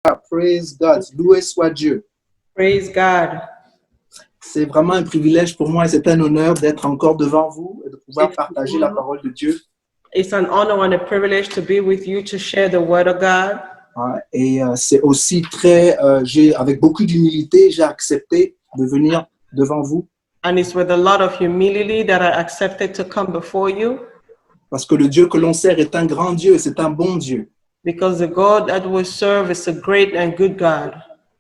Praise God. Loué soit Dieu. Praise God. C'est vraiment un privilège pour moi et c'est un honneur d'être encore devant vous et de pouvoir It's, partager la parole de Dieu. it's an honor and a privilege to be with you to share the word of God. Et c'est aussi avec beaucoup d'humilité, j'ai accepté de venir devant vous And it's with a lot of humility that I accepted to come before you, parce que le Dieu que l'on sert est un grand Dieu et c'est un bon Dieu. because the God that we serve is a great and good God.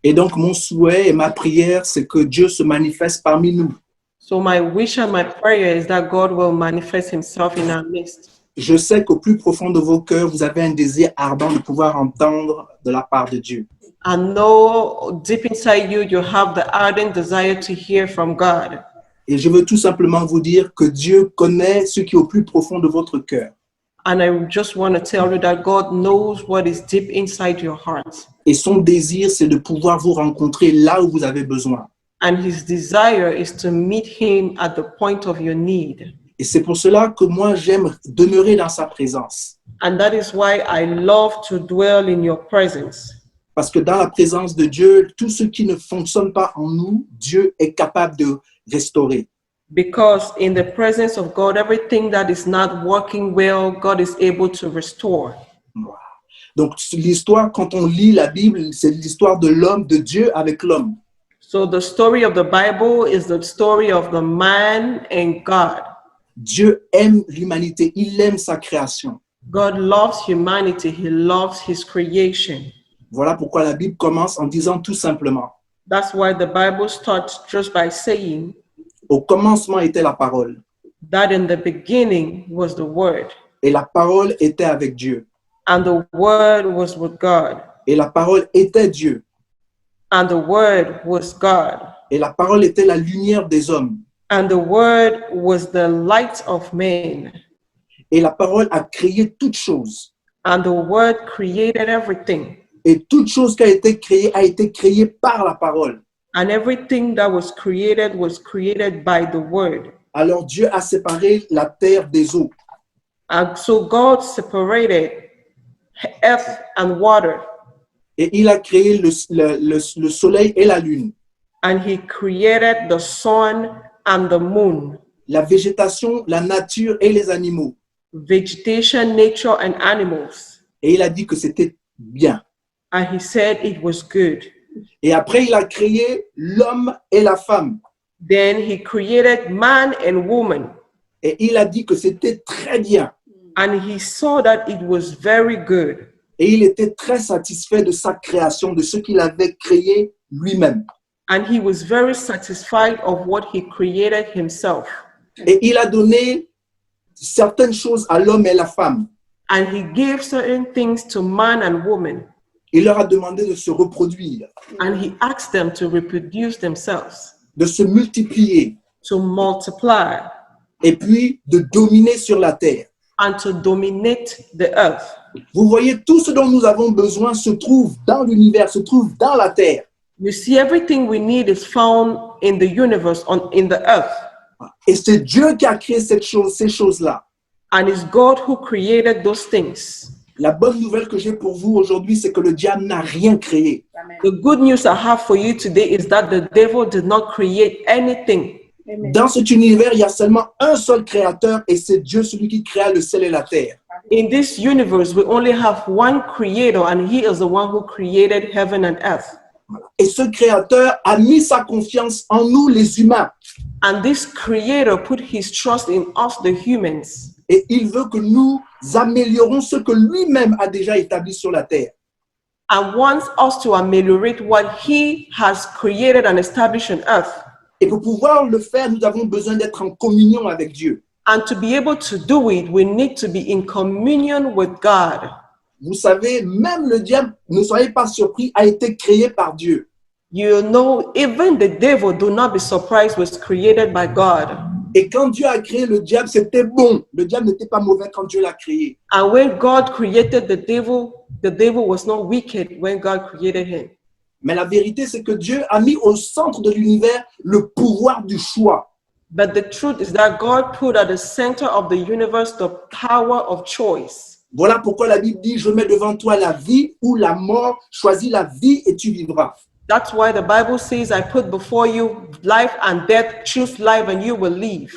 Et donc, mon souhait et ma prière, c'est que Dieu se manifeste parmi nous. So my wish and my prayer is that God will manifest himself in our midst. Je sais qu'au plus profond de vos cœurs, vous avez un désir ardent de pouvoir entendre de la part de Dieu. I know deep inside you, you have the ardent desire to hear from God. Et je veux tout simplement vous dire que Dieu connaît ce qui est au plus profond de votre cœur. And I just want to tell you that God knows what is deep inside your heart. Et son désir, c'est de pouvoir vous rencontrer là où vous avez besoin. And his desire is to meet him at the point of your need. Et c'est pour cela que moi, j'aime demeurer dans sa présence. And that is why I love to dwell in your presence. Parce que dans la présence de Dieu, tout ce qui ne fonctionne pas en nous, Dieu est capable de restaurer. Because in the presence of God, everything that is not working well, God is able to restore. Donc, l'histoire, quand on lit la Bible, c'est l'histoire de l'homme, de Dieu avec l'homme. So the story of the Bible is the story of the man and God. Dieu aime l'humanité, il aime sa création. God loves humanity. He loves his creation. Voilà pourquoi la Bible commence en disant tout simplement, That's why the Bible starts just by saying au commencement était la parole, that in the beginning was the Word, et la parole était avec Dieu, and the Word was with God, et la parole était Dieu, and the Word was God, et la parole était la lumière des hommes, and the Word was the light of men, et la parole a créé toutes choses, and the Word created everything, et toute chose qui a été créée par la parole. and everything that was created by the Word. Alors Dieu a séparé la terre des eaux, And so God separated earth and water, et il a créé le soleil et la lune, and he created the sun and the moon, la végétation, la nature et les animaux. vegetation, nature, and animals. Et il a dit que c'était bien. And he said it was good. Et après, il a créé l'homme et la femme. Then he created man and woman, Et il a dit que c'était très bien. and he saw that it was very good. Et il était très satisfait de sa création, de ce qu'il avait créé lui-même. And he was very satisfied of what he created himself. Et il a donné certaines choses à l'homme et la femme. And he gave certain things to man and woman, Il leur a demandé de se reproduire, and he asked them to reproduce themselves, de se multiplier, to multiply, et puis de dominer sur la terre. and to dominate the earth. Vous voyez, tout ce dont nous avons besoin se trouve dans l'univers, se trouve dans la terre. You see, everything we need is found in the universe, in the earth. Et c'est Dieu qui a créé ces choses-là. And it's God who created those things. La bonne nouvelle que j'ai pour vous aujourd'hui, c'est que le diable n'a rien créé. The good news I have for you today is that the devil did not create anything. Dans cet univers, il y a seulement un seul créateur et c'est Dieu, celui qui créa le ciel et la terre. In this universe, we only have one creator, and he is the one who created heaven and earth. Et ce créateur a mis sa confiance en nous, les humains. And this creator put his trust in us, the humans. Et il veut que nous améliorons ce que lui-même a déjà établi sur la terre. And wants us to ameliorate what he has created and established on earth. Et pour pouvoir le faire, nous avons besoin d'être en communion avec Dieu. And to be able to do it, we need to be in communion with God. Vous savez, même le diable, ne soyez pas surpris, a été créé par Dieu. You know, even the devil, do not be surprised, was created by God. Et quand Dieu a créé le diable, c'était bon. Le diable n'était pas mauvais quand Dieu l'a créé. And when God created the devil was not wicked when God created him. Mais la vérité, c'est que Dieu a mis au centre de l'univers le pouvoir du choix. But the truth is that God put at the center of the universe the power of choice. Voilà pourquoi la Bible dit, je mets devant toi la vie ou la mort, choisis la vie et tu vivras. That's why the Bible says, I put before you life and death, choose life and you will live.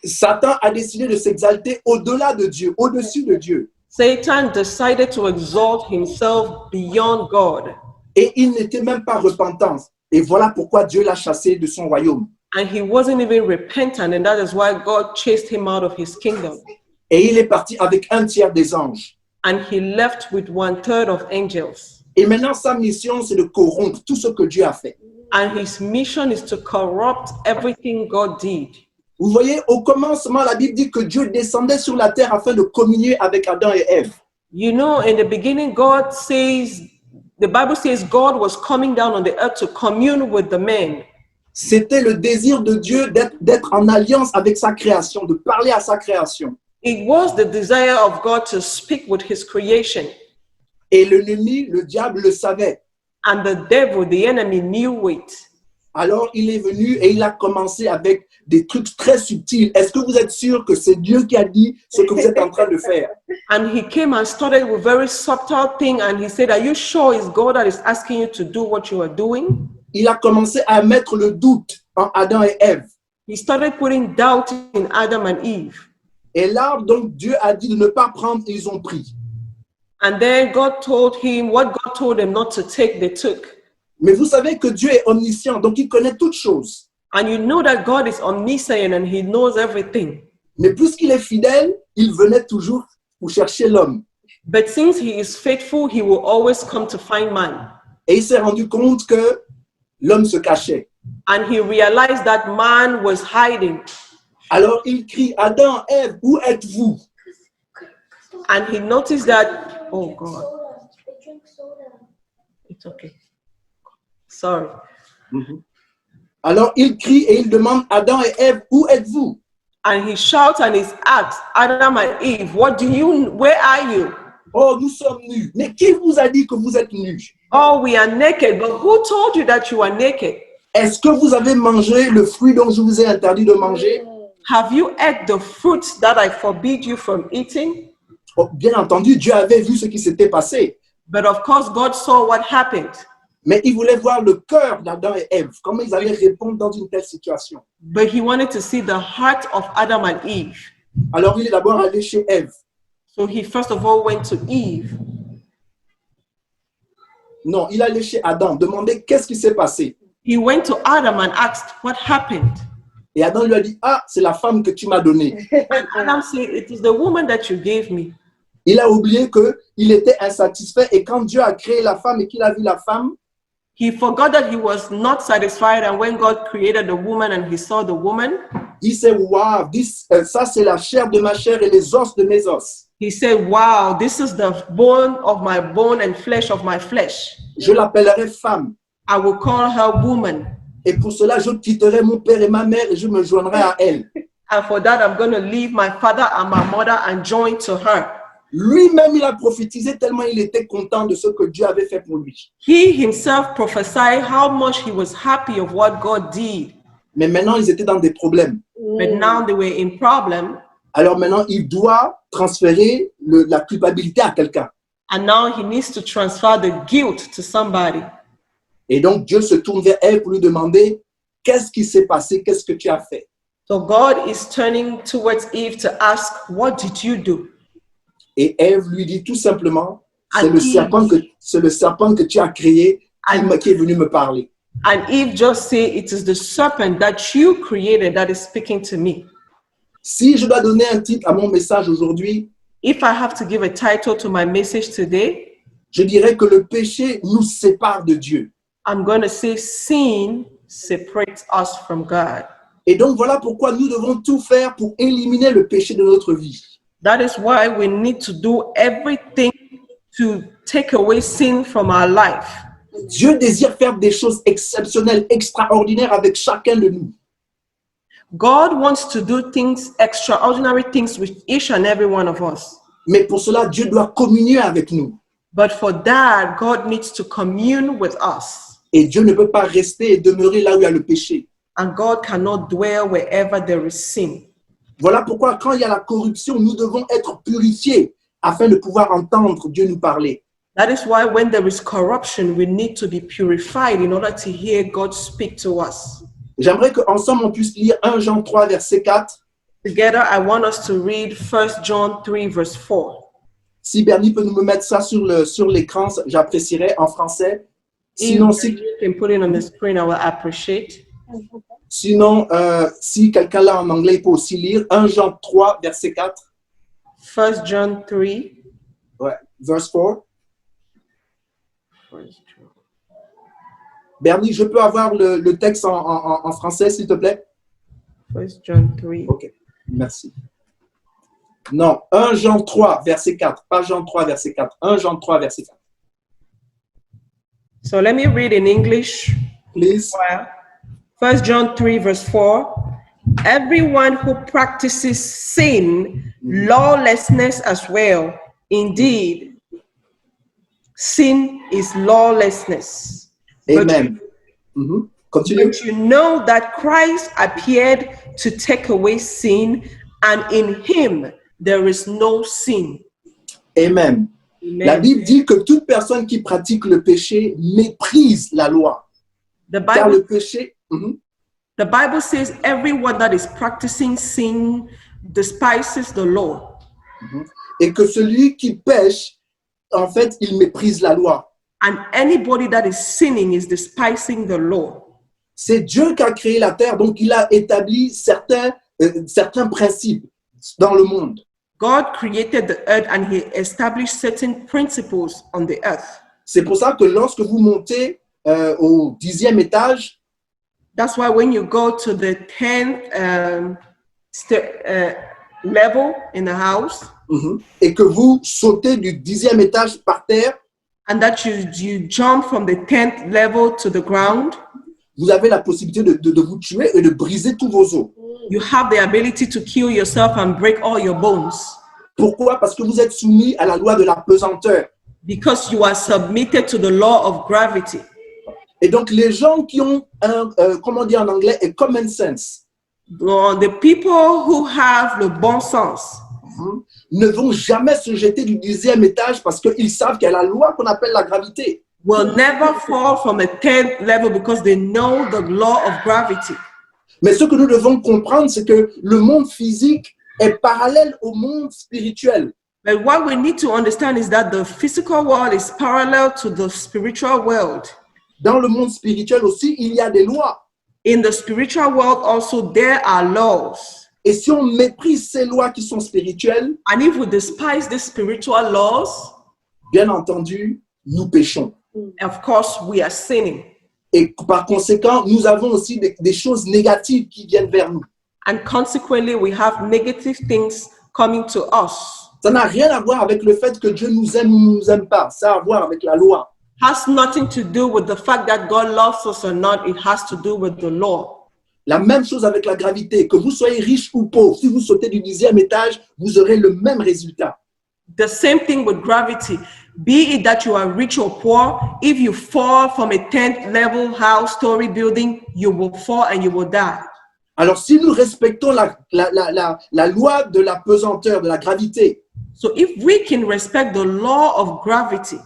Satan a décidé de s'exalter au-delà de Dieu, au-dessus de Dieu. Satan decided to exalt himself beyond God. Et il n'était même pas repentant. Et voilà pourquoi Dieu l'a chassé de son royaume. And he wasn't even repentant, and that is why God chased him out of his kingdom. Et il est parti avec 1/3 des anges. And he left with 1/3 of angels. Et maintenant, sa mission, c'est de corrompre tout ce que Dieu a fait. And his mission is to corrupt everything God did. Vous voyez, au commencement, la Bible dit que Dieu descendait sur la terre afin de communier avec Adam et Ève. You know, in the beginning, the Bible says God was coming down on the earth to commune with the men. C'était le désir de Dieu d'être en alliance avec sa création, de parler à sa création. It was the desire of God to speak with his creation. Et l'ennemi, le diable, le savait. And the devil, the enemy, knew it. Alors, il est venu et il a commencé avec des trucs très subtils. Est-ce que vous êtes sûr que c'est Dieu qui a dit ce que vous êtes en train de faire? And he came and started with very subtle thing, and he said, are you sure it's God that is asking you to do what you are doing? Il a commencé à mettre le doute en Adam et Ève. He started putting doubt in Adam and Eve. Et là, donc, Dieu a dit de ne pas prendre, ils ont pris. And then God told him what God told them not to take, they took. Mais vous savez que Dieu est omniscient, donc il connaît toutes choses. And you know that God is omniscient and he knows everything. Mais puisqu'il est fidèle, il venait toujours pour chercher l'homme. But since he is faithful, he will always come to find man. Et il s'est rendu compte que l'homme se cachait. And he realized that man was hiding. Alors il crie, Adam, Ève, où êtes-vous? And he noticed that, oh God, it's okay. Sorry. Alors il crie et il demande, Adam et Ève, où êtes-vous? And he shouts and he asks, Adam and Eve, where are you? Oh, nous sommes nus. Mais qui vous a dit que vous êtes nus? Oh, we are naked. But who told you that you are naked? Est-ce que vous avez mangé le fruit dont je vous ai interdit de manger? Have you ate the fruits that I forbid you from eating? Oh, bien entendu, Dieu avait vu ce qui s'était passé. But of course, God saw what happened. Mais il voulait voir le cœur d'Adam et Ève, comment ils allaient répondre dans une telle situation. But he wanted to see the heart of Adam and Eve. Alors il est d'abord allé chez Ève. So he first of all went to Eve. Non, il est allé chez Adam, demander qu'est-ce qui s'est passé. He went to Adam and asked what happened. Et Adam lui a dit, ah, c'est la femme que tu m'as donnée. And Adam said, it is the woman that you gave me. Il a oublié qu'il était insatisfait et quand Dieu a créé la femme et qu'il a vu la femme, He forgot that he was not satisfied, and when God created the woman and he saw the woman, il s'est dit, waouh, ça c'est la chair de ma chair et les os de mes os. he said, wow, this is the bone of my bone and flesh of my flesh. Je l'appellerai femme. I will call her woman. Et pour cela, je quitterai mon père et ma mère et je me joindrai à elle. And for that, I'm going to leave my father and my mother and join to her. Lui-même, il a prophétisé tellement il était content de ce que Dieu avait fait pour lui. He himself prophesied how much he was happy of what God did. Mais maintenant, ils étaient dans des problèmes. But now they were in problem. Alors maintenant, il doit transférer la culpabilité à quelqu'un. And now he needs to transfer the guilt to somebody. Et donc, Dieu se tourne vers elle pour lui demander, qu'est-ce qui s'est passé? Qu'est-ce que tu as fait? So God is turning towards Eve to ask, what did you do? Et Ève lui dit tout simplement, c'est And le serpent que tu as créé qui est venu me parler. And Eve just said, it is the serpent that you created that is speaking to me. Si je dois donner un titre à mon message aujourd'hui, If I have to give a title to my message today, je dirais que le péché nous sépare de Dieu. I'm going to say sin separates us from God. Et donc voilà pourquoi nous devons tout faire pour éliminer le péché de notre vie. That is why we need to do everything to take away sin from our life. Dieu désire faire des choses exceptionnelles, extraordinaires avec chacun de nous. God wants to do things, extraordinary things with each and every one of us. Mais pour cela, Dieu doit communier avec nous. But for that, God needs to commune with us. Et Dieu ne peut pas rester et demeurer là où il y a le péché. And God cannot dwell wherever there is sin. Voilà pourquoi quand il y a la corruption, nous devons être purifiés afin de pouvoir entendre Dieu nous parler. That is why when there is corruption, we need to be purified in order to hear God speak to us. J'aimerais qu'ensemble on puisse lire 1 Jean 3, verset 4. Together, I want us to read 1 John 3, verse 4. Si Bernie peut nous mettre ça sur l'écran, j'apprécierais en français. Sinon, If you can put it on the screen, I will appreciate. Si quelqu'un l'a en anglais, il peut aussi lire 1 Jean 3, verset 4. 1 John 3. Ouais, verse 4. Bernie, je peux avoir le texte en français, s'il te plaît? 1 John 3. Ok, merci. Non, 1 Jean 3, verset 4. Pas Jean 3, verset 4. 1 Jean 3, verset 4. So let me read in English. Please. 1 John 3, verse 4. Everyone who practices sin, lawlessness as well. Indeed, sin is lawlessness. Amen. Continue. But you know that Christ appeared to take away sin, and in him there is no sin. Amen. Amen. La Bible dit que toute personne qui pratique le péché méprise la loi. Car le péché... The Bible says everyone that is practicing sin despises the law. Et que celui qui pêche, en fait, il méprise la loi. And anybody that is sinning is despising the law. C'est Dieu qui a créé la terre, donc il a établi certains principes dans le monde. God created the earth and he established certain principles on the earth. C'est pour ça que lorsque vous montez au 10e étage, that's why when you go to the 10th level in the house, et que vous sautez du 10e étage par terre, and that you jump from the 10th level to the ground, vous avez la possibilité de vous tuer et de briser tous vos os. You have the ability to kill yourself and break all your bones. Pourquoi? Parce que vous êtes soumis à la loi de la pesanteur. Because you are submitted to the law of gravity. Et donc, les gens qui ont comment dire en anglais, a common sense, the people who have le bon sens, ne vont jamais se jeter du 10e étage parce qu'ils savent qu'il y a la loi qu'on appelle la gravité. Will never fall from a 10th level because they know the law of gravity. Mais ce que nous devons comprendre, c'est que le monde physique est parallèle au monde spirituel. But what we need to understand is that the physical world is parallel to the spiritual world. Dans le monde spirituel aussi, il y a des lois. In the spiritual world also there are laws. Et si on méprise ces lois qui sont spirituelles, and if we despise these spiritual laws, bien entendu, nous péchons. Of course, we are sinning. Et par conséquent, nous avons aussi des choses négatives qui viennent vers nous. And consequently, we have negative things coming to us. Ça n'a rien à voir avec le fait que Dieu nous aime ou ne nous aime pas. Ça a à voir avec la loi. Has nothing to do with the fact that God loves us or not. It has to do with the law. La même chose avec la gravité. Que vous soyez riche ou pauvre, si vous sautez du 10e étage, vous aurez le même résultat. The same thing with gravity. Be it that you are rich or poor, if you fall from a 10th level house story building, you will fall and you will die. Alors, si nous respectons la loi de la pesanteur, de la gravité, so if we can respect the law of gravity,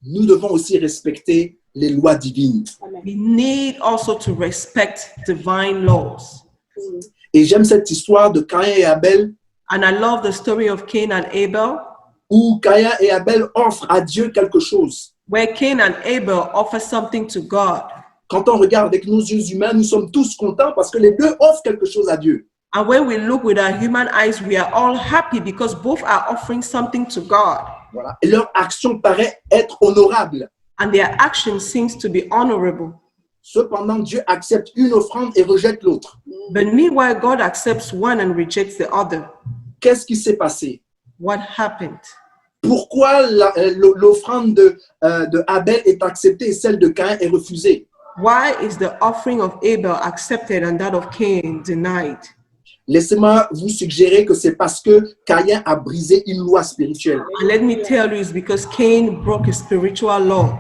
nous devons aussi respecter les lois divines. We need also to respect divine laws. Et j'aime cette histoire de Caïn et Abel. And I love the story of Cain and Abel. Où Caïn et Abel offrent à Dieu quelque chose. Where Cain and Abel offer something to God. Quand on regarde avec nos yeux humains, nous sommes tous contents parce que les deux offrent quelque chose à Dieu. And when we look with our human eyes, we are all happy because both are offering something to God. Voilà. Et leur action paraît être honorable. And their action seems to be honorable. Cependant, Dieu accepte une offrande et rejette l'autre. But meanwhile, God accepts one and rejects the other. Qu'est-ce qui s'est passé? What happened? Pourquoi l'offrande de Abel est acceptée et celle de Caïn est refusée? Why is the offering of Abel accepted and that of Cain denied? Laissez-moi vous suggérer que c'est parce que Caïn a brisé une loi spirituelle. And let me tell you, it's because Cain broke a spiritual law.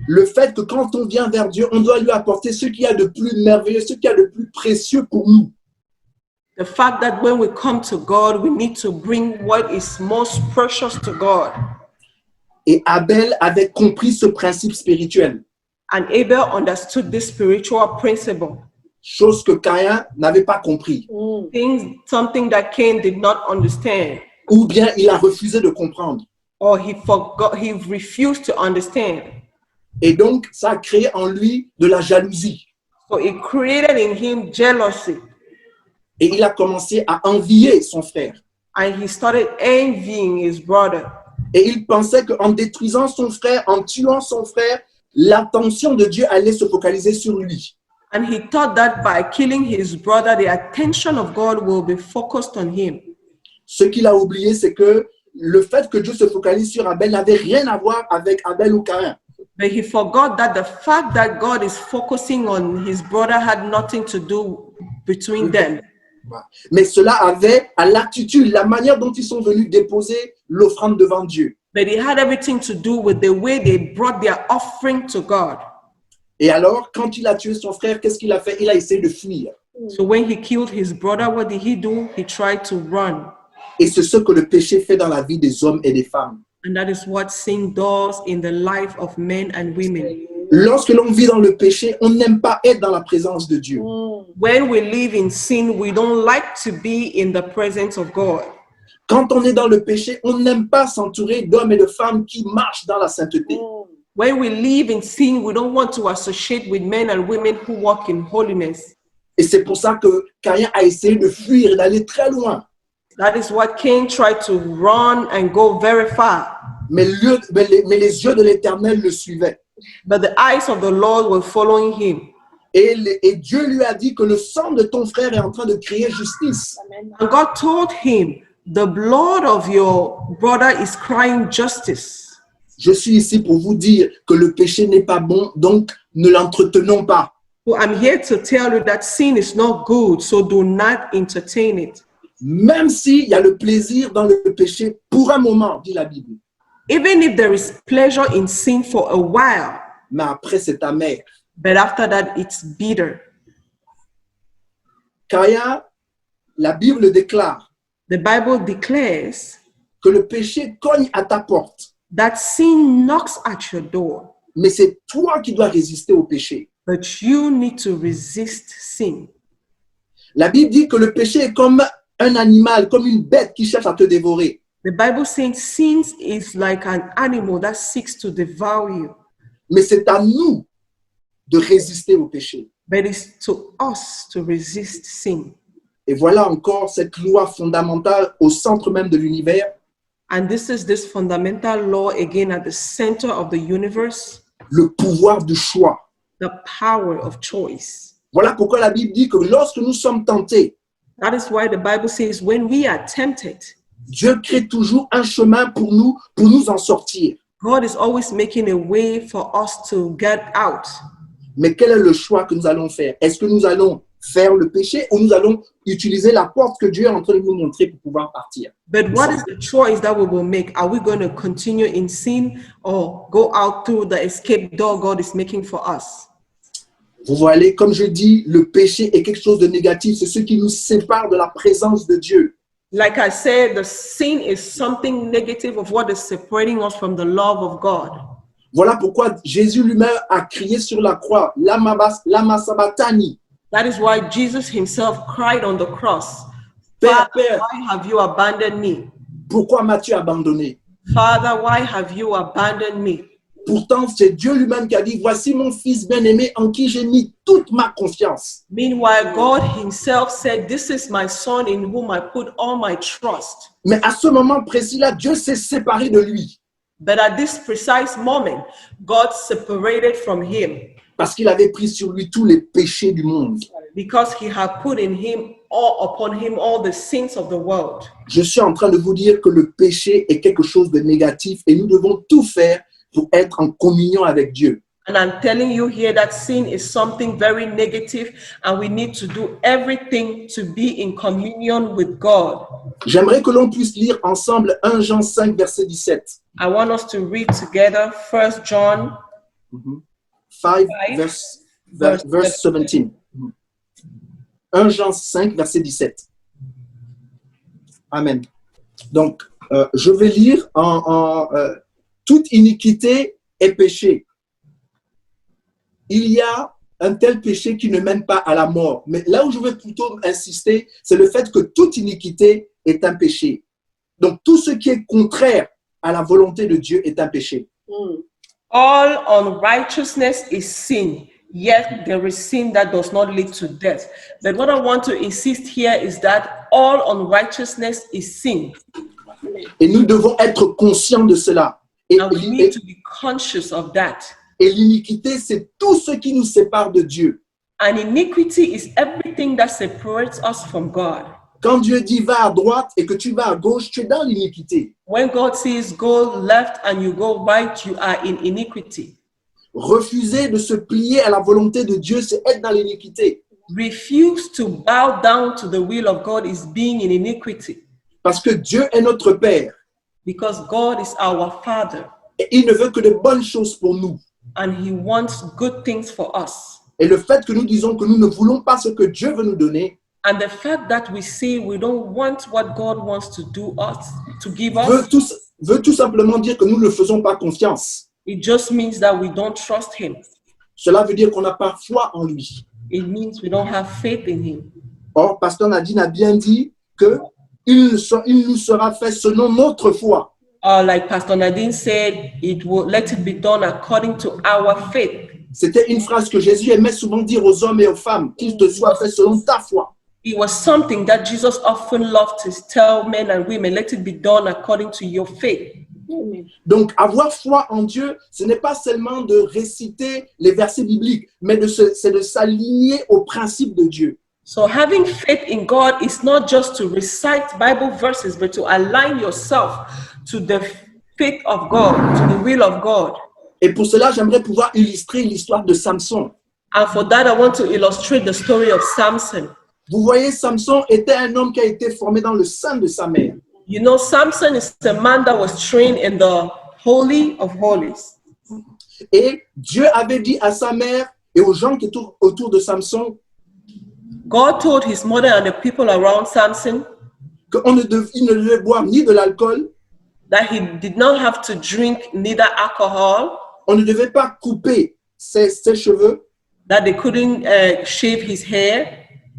Le fait que quand on vient vers Dieu, on doit lui apporter ce qu'il y a de plus merveilleux, ce qu'il y a de plus précieux pour nous. The fact that when we come to God, we need to bring what is most precious to God. Et Abel avait compris ce principe spirituel, And Abel understood this spiritual principle. chose que Caïn n'avait pas compris, Something that Cain did not understand, ou bien il a refusé de comprendre. or he refused to understand. Et donc, ça a créé en lui de la jalousie. So it created in him jealousy, Et il a commencé à envier son frère. and he started envying his brother. Et il pensait qu'en détruisant son frère, en tuant son frère, l'attention de Dieu allait se focaliser sur lui. And he thought that by killing his brother, the attention of God will be focused on him. Ce qu'il a oublié, c'est que le fait que Dieu se focalise sur Abel n'avait rien à voir avec Abel ou Caïn. But he forgot that the fact that God is focusing on his brother had nothing to do between them. Mais cela avait à l'attitude, la manière dont ils sont venus déposer l'offrande devant Dieu. But it had everything to do with the way they brought their offering to God. Et alors, quand il a tué son frère, qu'est-ce qu'il a fait? Il a essayé de fuir. So when he killed his brother, what did he do? He tried to run. Et c'est ce que le péché fait dans la vie des hommes et des femmes. And that is what sin does in the life of men and women. Lorsque l'on vit dans le péché, on n'aime pas être dans la présence de Dieu. When we live in sin, we don't like to be in the presence of God. Quand on est dans le péché, on n'aime pas s'entourer d'hommes et de femmes qui marchent dans la sainteté. When we live in sin, we don't want to associate with men and women who walk in holiness. Et c'est pour ça que Caïn a essayé de fuir et d'aller très loin. That is what Cain tried to run and go very far. Mais les yeux de l'Éternel le suivaient. But the eyes of the Lord were following him. Et Dieu lui a dit que le sang de ton frère est en train de crier justice. And God told him, the blood of your brother is crying justice. Je suis ici pour vous dire que le péché n'est pas bon, donc ne l'entretenons pas. So I'm here to tell you that sin is not good, so do not entertain it. Même s'il y a le plaisir dans le péché pour un moment, dit la Bible. Even if there is pleasure in sin for a while, Mais après, c'est amer. but after that, it's bitter. Caïn, la Bible déclare The Bible declares que le péché cogne à ta porte. that sin knocks at your door, Mais c'est toi qui dois résister au péché. but you need to resist sin. La Bible dit que le péché est comme un animal, comme une bête qui cherche à te dévorer. The Bible says sin is like an animal that seeks to devour you, Mais c'est à nous de résister au péché. but it's to us to resist sin. Et voilà encore cette loi fondamentale au centre même de l'univers. And this fundamental law again at the center of the universe, Le pouvoir du choix. the power of choice. Voilà pourquoi la Bible dit que lorsque nous sommes tentés, That is why the Bible says when we are tempted, Dieu crée toujours un chemin pour nous en sortir. God is always making a way for us to get out. Mais quel est le choix que nous allons faire? Est-ce que nous allons faire le péché ou nous allons utiliser la porte que Dieu est en train de nous montrer pour pouvoir partir? But what is the choice that we will make? Are we going to continue in sin or go out through the escape door God is making for us? Vous voyez, comme je dis, le péché est quelque chose de négatif. C'est ce qui nous sépare de la présence de Dieu. Like I said, the sin is something negative of what is separating us from the love of God. Voilà pourquoi Jésus lui-même a crié sur la croix, Lama Sabatani. That is why Jesus himself cried on the cross, Père, Father, Père, why have you abandoned me? pourquoi m'as-tu abandonné? Father, why have you abandoned me? Pourtant, c'est Dieu lui-même qui a dit, voici mon fils bien-aimé en qui j'ai mis toute ma confiance. Meanwhile, God himself said, this is my son in whom I put all my trust. Mais à ce moment précis-là, Dieu s'est séparé de lui But at this precise moment, God separated from him parce qu'il avait pris sur lui tous les péchés du monde. because he had put upon him all the sins of the world. Je suis en train de vous dire que le péché est quelque chose de négatif et nous devons tout faire pour être en communion avec Dieu. And I'm telling you here that sin is something very negative and we need to do everything to be in communion with God. J'aimerais que l'on puisse lire ensemble 1 Jean 5, verset 17. I want us to read together 1 John 5, verse 17. 1 Jean 5, verset 17. Amen. Donc, je vais lire toute iniquité est péché. Il y a un tel péché qui ne mène pas à la mort. Mais là où je veux plutôt insister, c'est le fait que toute iniquité est un péché. Donc, tout ce qui est contraire à la volonté de Dieu est un péché. All unrighteousness is sin, yet there is sin that does not lead to death. But what I want to insist here is that all unrighteousness is sin. Et nous devons être conscients de cela. And we need to be conscious of that. Et l'iniquité, c'est tout ce qui nous sépare de Dieu. And iniquity is everything that separates us from God. Quand Dieu dit va à droite et que tu vas à gauche, tu es dans l'iniquité. When God says go left and you go right, you are in iniquity. Refuser de se plier à la volonté de Dieu, c'est être dans l'iniquité. Refuse to bow down to the will of God is being in iniquity. Parce que Dieu est notre Père. Because God is our Father. Et il ne veut que de bonnes choses pour nous. And He wants good things for us. Et le fait que nous disons que nous ne voulons pas ce que Dieu veut nous donner, And the fact that we say we don't want what God wants to do us, to give veut tout simplement dire que nous ne faisons pas confiance. it just means that we don't trust Him. Cela veut dire qu'on n'a pas foi en lui. It means we don't have faith in Him. Or, Pasteur Nadine a bien dit que il nous sera fait selon notre foi. Like Pastor Nadine said, it will let it be done according to our faith. C'était une phrase que Jésus aimait souvent dire aux hommes et aux femmes, qu'il te soit fait selon ta foi. It was something that Jesus often loved to tell men and women, let it be done according to your faith. Donc, avoir foi en Dieu, ce n'est pas seulement de réciter les versets bibliques, mais c'est de s'aligner aux principes de Dieu. So having faith in God is not just to recite Bible verses, but to align yourself to the faith of God, to the will of God. Et pour cela, j'aimerais pouvoir illustrer l'histoire de Samson. And for that, I want to illustrate the story of Samson. Vous voyez, Samson était un homme qui a été formé dans le sein de sa mère. You know, Samson is the man that was trained in the Holy of Holies. Et Dieu avait dit à sa mère et aux gens qui étaient autour de Samson God told his mother and the people around Samson qu'il ne devait boire ni de l'alcool, that he did not have to drink neither alcohol, on ne devait pas couper ses cheveux, that they couldn't shave his hair,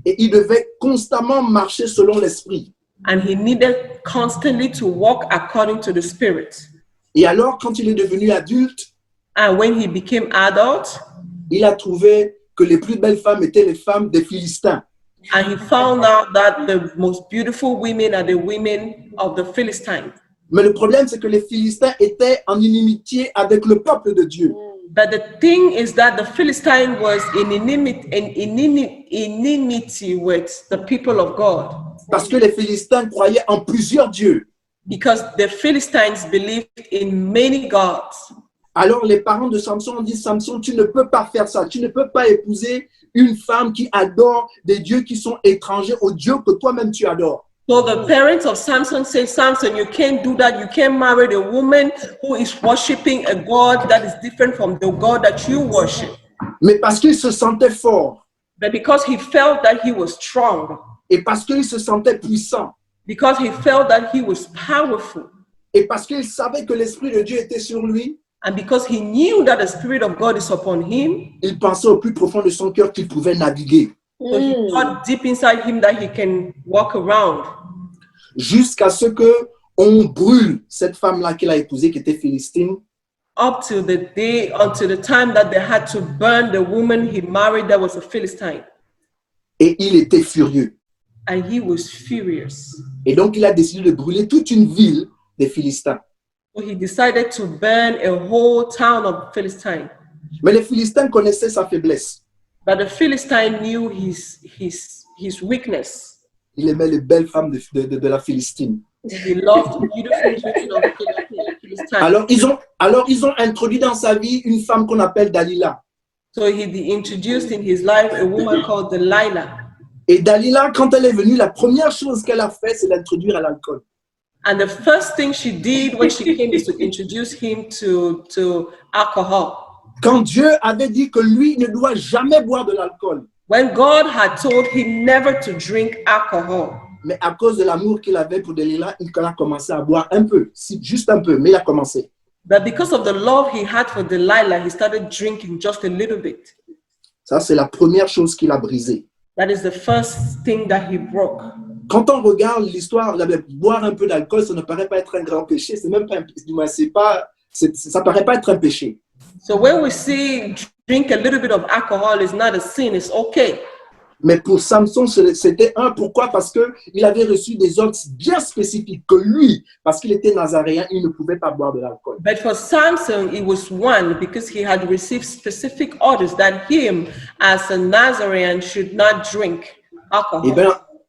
et il devait constamment marcher selon l'esprit. and he needed constantly to walk according to the Spirit. Et alors, quand il est devenu adulte, And when he became adult, il a trouvé que les plus belles femmes étaient les femmes des Philistins. and he found out that the most beautiful women are the women of the Philistines. Mais le problème, c'est que les Philistins étaient en inimitié avec le peuple de Dieu. But the thing is that the Philistine was in enmity with the people of God, Parce que les Philistins croyaient en plusieurs dieux. because the Philistines believed in many gods. Alors les parents de Samson ont dit, Samson, tu ne peux pas faire ça. Tu ne peux pas épouser une femme qui adore des dieux qui sont étrangers aux dieux que toi-même tu adores. So the parents of Samson said, Samson, you can't do that. You can't marry a woman who is worshiping a God that is different from the God that you worship. Mais parce qu'il se sentait fort But because he felt that he was strong, et parce qu'il se sentait puissant because he felt that he was powerful, et parce qu'il savait que l'Esprit de Dieu était sur lui, and because he knew that the Spirit of God is upon him, il pensait au plus profond de son cœur qu'il pouvait naviguer. so he thought deep inside him that he can walk around. Jusqu'à ce qu'on brûle cette femme-là qu'il a épousée, qui était philistine, Until the time that they had to burn the woman he married that was a Philistine. et il était furieux. And he was furious. Et donc, il a décidé de brûler toute une ville des Philistins. So he decided to burn a whole town of Philistine. Mais les Philistins connaissaient sa faiblesse. But the Philistine knew his weakness. Il aimait les belles femmes de la Philistine. He loved the beautiful women of the Philistine. Alors, ils ont introduit dans sa vie une femme qu'on appelle Dalila. So he introduced in his life a woman called Delilah. Et Dalila, quand elle est venue, la première chose qu'elle a fait, c'est d'introduire à l'alcool. And the first thing she did when she came is to introduce him to alcohol. Quand Dieu avait dit que lui ne doit jamais boire de l'alcool, When God had told him never to drink alcohol, Mais à cause de l'amour qu'il avait pour Delilah, il a commencé à boire un peu, juste un peu, mais il a commencé. But because of the love he had for Delilah, he started drinking just a little bit. Ça, c'est la première chose qu'il a brisée. That is the first thing that he broke. Quand on regarde l'histoire, boire un peu d'alcool, ça ne paraît pas être un grand péché. C'est même pas, ça paraît pas être un péché. So when we see drink a little bit of alcohol is not a sin, it's okay. Mais pour Samson, c'était un. Pourquoi? Parce qu'il avait reçu des ordres bien spécifiques que lui, parce qu'il était nazaréen, il ne pouvait pas boire de l'alcool. But for Samson, it was one because he had received specific orders that him, as a Nazarene, should not drink alcohol.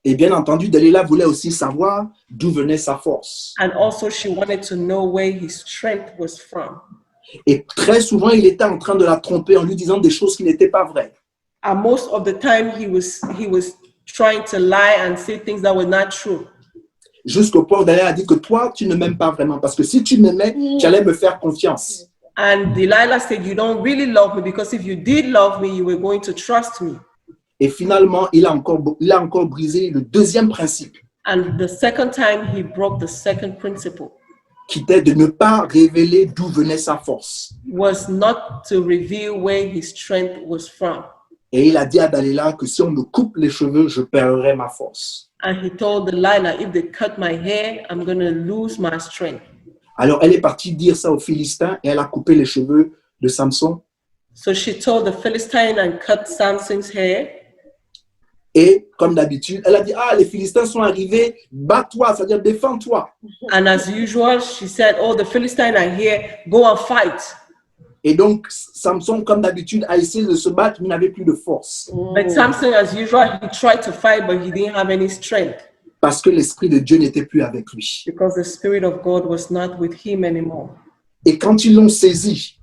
Et bien entendu, Delilah voulait aussi savoir d'où venait sa force. And also she wanted to know where his strength was from. Et très souvent, il était en train de la tromper en lui disant des choses qui n'étaient pas vraies. And most of the time he was trying to lie and say things that were not true. Jusqu'au point où Delilah a dit que toi, tu ne m'aimes pas vraiment. Parce que si tu m'aimais, tu allais me faire confiance. And Delilah said, you don't really love me because if you did love me, you were going to trust me. Et finalement, il a encore brisé le deuxième principe. And the second time he broke the second principle. Qui était de ne pas révéler d'où venait sa force. Was not to reveal where his strength was from. Et il a dit à Delilah que si on me coupe les cheveux, je perdrai ma force. And he told Delilah, if they cut my hair, I'm going to lose my strength. Alors elle est partie dire ça aux Philistins et elle a coupé les cheveux de Samson. So she told the Philistine and cut Samson's hair. Et comme d'habitude, elle a dit, ah, les Philistins sont arrivés, bats-toi, c'est-à-dire défends-toi. And as usual, she said, oh, the Philistines are here, go and fight. Et donc, Samson, comme d'habitude, a essayé de se battre, mais n'avait plus de force. But Samson, as usual, he tried to fight, but he didn't have any strength. Parce que l'Esprit de Dieu n'était plus avec lui. Because the Spirit of God was not with him anymore. Et quand ils l'ont saisi,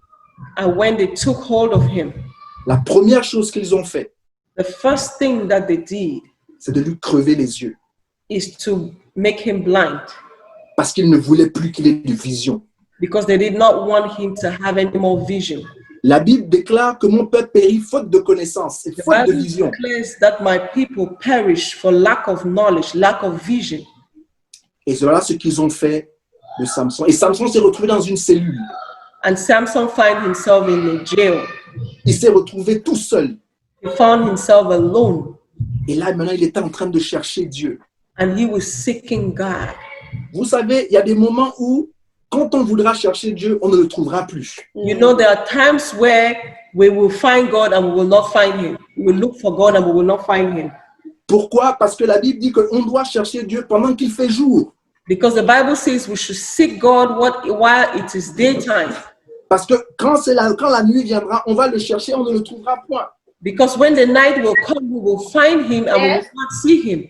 and when they took hold of him, la première chose qu'ils ont fait, the first thing that they did, c'est de lui crever les yeux. Is to make him blind. Parce qu'ils ne voulaient plus qu'il ait de vision. Because they did not want him to have any more vision. La Bible déclare que mon peuple périt faute de connaissance et faute de vision. The Bible declares that my people perish for lack of knowledge, lack of vision. Et voilà ce qu'ils ont fait de Samson. Et Samson s'est retrouvé dans une cellule. And Samson found himself in a jail. Il s'est retrouvé tout seul. He found himself alone. Et là, maintenant, il était en train de chercher Dieu. And he was seeking God. Vous savez, il y a des moments où, quand on voudra chercher Dieu, on ne le trouvera plus. You know, there are times where we will find God and we will not find him. We will look for God and we will not find him. Pourquoi? Parce que la Bible dit qu'on doit chercher Dieu pendant qu'il fait jour. Because the Bible says we should seek God while it is daytime. Parce que quand la nuit viendra, on va le chercher, on ne le trouvera point. Because when the night will come, we will find him and we will not see him.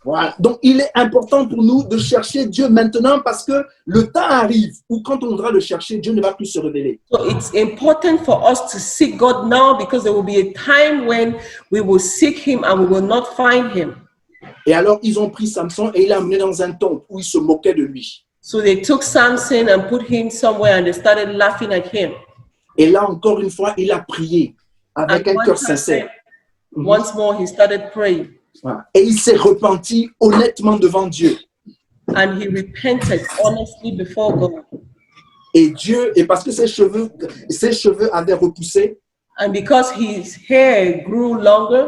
Voilà. Donc, il est important pour nous de chercher Dieu maintenant parce que le temps arrive où quand on voudra le chercher, Dieu ne va plus se révéler. So it's important for us to seek God now because there will be a time when we will seek him and we will not find him. Et alors, ils ont pris Samson et il l'a amené dans un temple où ils se moquaient de lui. So they took Samson and put him somewhere and they started laughing at him. Et là, encore une fois, il a prié avec un cœur sincère. Once more, he started praying. Voilà. Et il s'est repenti honnêtement devant Dieu. And he repented honestly before God. Et Dieu, et parce que ses cheveux avaient repoussé. And because his hair grew longer.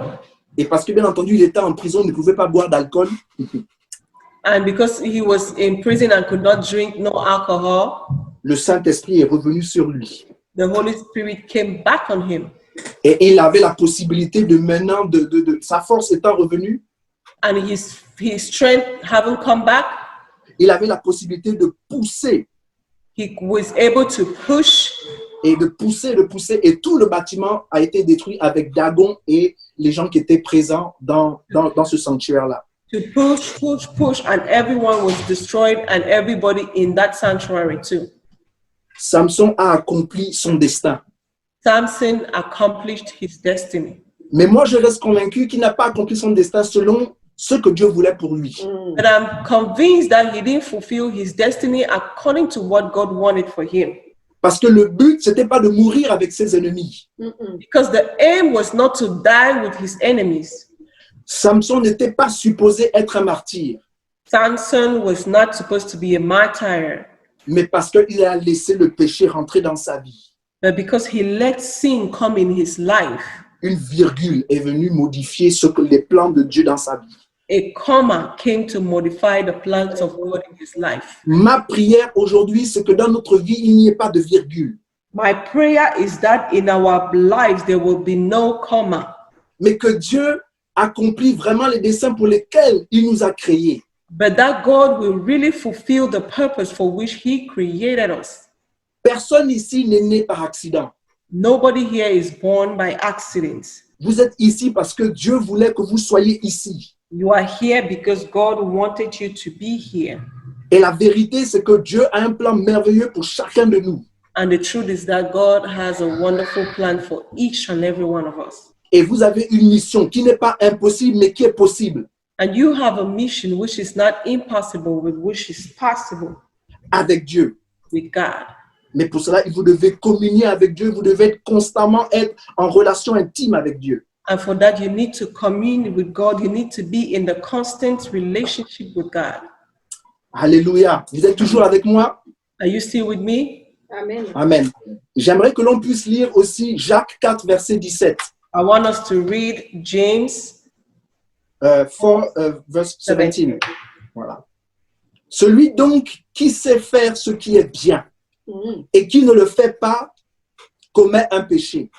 Et parce que bien entendu, il était en prison, il ne pouvait pas boire d'alcool. And because he was in prison and could not drink no alcohol. Le Saint-Esprit est revenu sur lui. The Holy Spirit came back on him. Et il avait la possibilité de maintenant, sa force étant revenue. And his strength having come back. Il avait la possibilité de pousser. He was able to push. Et de pousser. Et tout le bâtiment a été détruit avec Dagon et les gens qui étaient présents dans ce sanctuaire-là. To push. And everyone was destroyed and everybody in that sanctuary too. Samson a accompli son destin. Samson accomplished his destiny. Mais moi, je reste convaincu qu'il n'a pas accompli son destin selon ce que Dieu voulait pour lui. But I'm convinced that he didn't fulfill his destiny according to what God wanted for him. Parce que le but, c'était pas de mourir avec ses ennemis. Because the aim was not to die with his enemies. Samson n'était pas supposé être un martyr, Samson was not supposed to be a martyr, mais parce qu'il a laissé le péché rentrer dans sa vie. but because he let sin come in his life, Une virgule est venue modifier les plans de Dieu dans sa vie. a comma came to modify the plans of God in his life. Ma prière aujourd'hui, c'est que dans notre vie, il n'y ait pas de virgule, My prayer is that in our lives there will be no comma, mais que Dieu accomplit vraiment les desseins pour lesquels il nous a créés. but that God will really fulfill the purpose for which he created us. Personne ici n'est né par accident. Nobody here is born by accident. Vous êtes ici parce que Dieu voulait que vous soyez ici. You are here because God wanted you to be here. Et la vérité, c'est que Dieu a un plan merveilleux pour chacun de nous. And the truth is that God has a wonderful plan for each and every one of us. Et vous avez une mission qui n'est pas impossible, mais qui est possible. And you have a mission which is not impossible, but which is possible Avec Dieu. with God. Mais pour cela, vous devez communier avec Dieu. Vous devez constamment être en relation intime avec Dieu. And for that, you need to commune with God. You need to be in the constant relationship with God. Alléluia. Vous êtes toujours avec moi? Are you still with me? Amen. Amen. J'aimerais que l'on puisse lire aussi Jacques 4, verset 17. I want us to read James 4, verse 17. Voilà. Celui donc qui sait faire ce qui est bien et qui ne le fait pas commet un péché.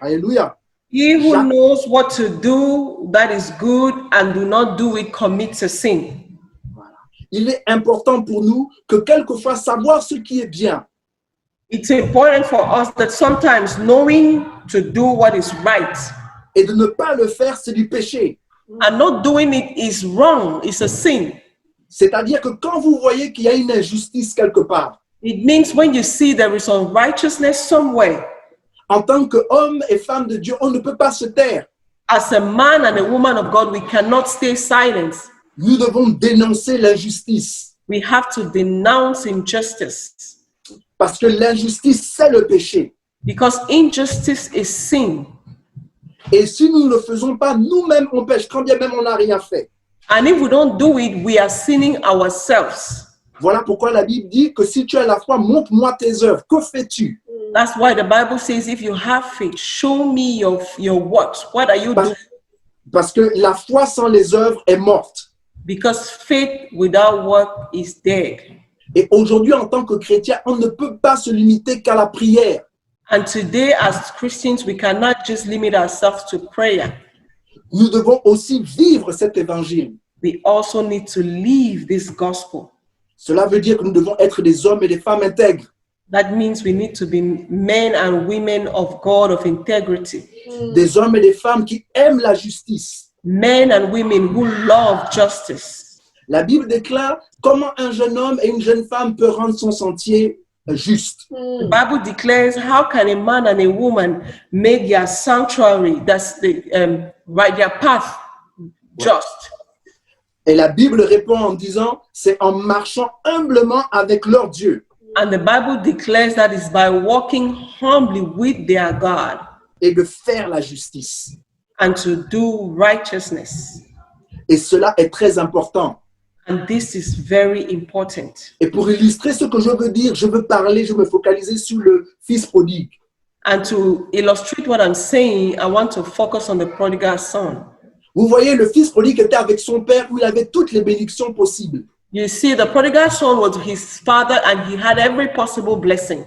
Alléluia. He who Jacques- knows what to do that is good and do not do it commits a sin. Il est important pour nous que quelquefois savoir ce qui est bien It's important for us that sometimes knowing to do what is right et de ne pas le faire, c'est du péché. and not doing it is wrong, it's a sin. C'est-à-dire que quand vous voyez qu'il y a une injustice quelque part, It means when you see there is unrighteousness somewhere, en tant qu'homme et femme de Dieu, on ne peut pas se taire. as a man and a woman of God, we cannot stay silent. Nous devons dénoncer l'injustice We have to denounce injustice parce que l'injustice, c'est le péché. because injustice is sin. Et si nous ne le faisons pas, nous-mêmes, on pêche, quand bien même on n'a rien fait. And if we don't do it, we are sinning ourselves. Voilà pourquoi la Bible dit que si tu as la foi, montre-moi tes œuvres. Que fais-tu? That's why the Bible says, if you have faith, show me your works. What are you doing? Parce que la foi sans les œuvres est morte. Because faith without work is dead. Et aujourd'hui, en tant que chrétien, on ne peut pas se limiter qu'à la prière. And today, as Christians, we cannot just limit ourselves to prayer. Nous devons aussi vivre cet évangile. We also need to live this gospel. Cela veut dire que nous devons être des hommes et des femmes intègres. That means we need to be men and women of God of integrity. Des hommes et des femmes qui aiment la justice. Men and women who love justice. La Bible déclare comment un jeune homme et une jeune femme peuvent rendre son sentier juste. The Bible declares, how can a man and a woman make their sanctuary, that's the right, their path just? Et la Bible répond en disant, c'est en marchant humblement avec leur Dieu And the Bible declares that is by walking humbly with their God et de faire la justice. and to do righteousness. Et cela est très important. And this is very important. Et pour illustrer ce que je veux dire, je veux me focaliser sur le fils prodigue. And to illustrate what I'm saying, I want to focus on the prodigal son. Vous voyez, le fils prodigue était avec son père où il avait toutes les bénédictions possibles. You see, the prodigal son was his father and he had every possible blessing.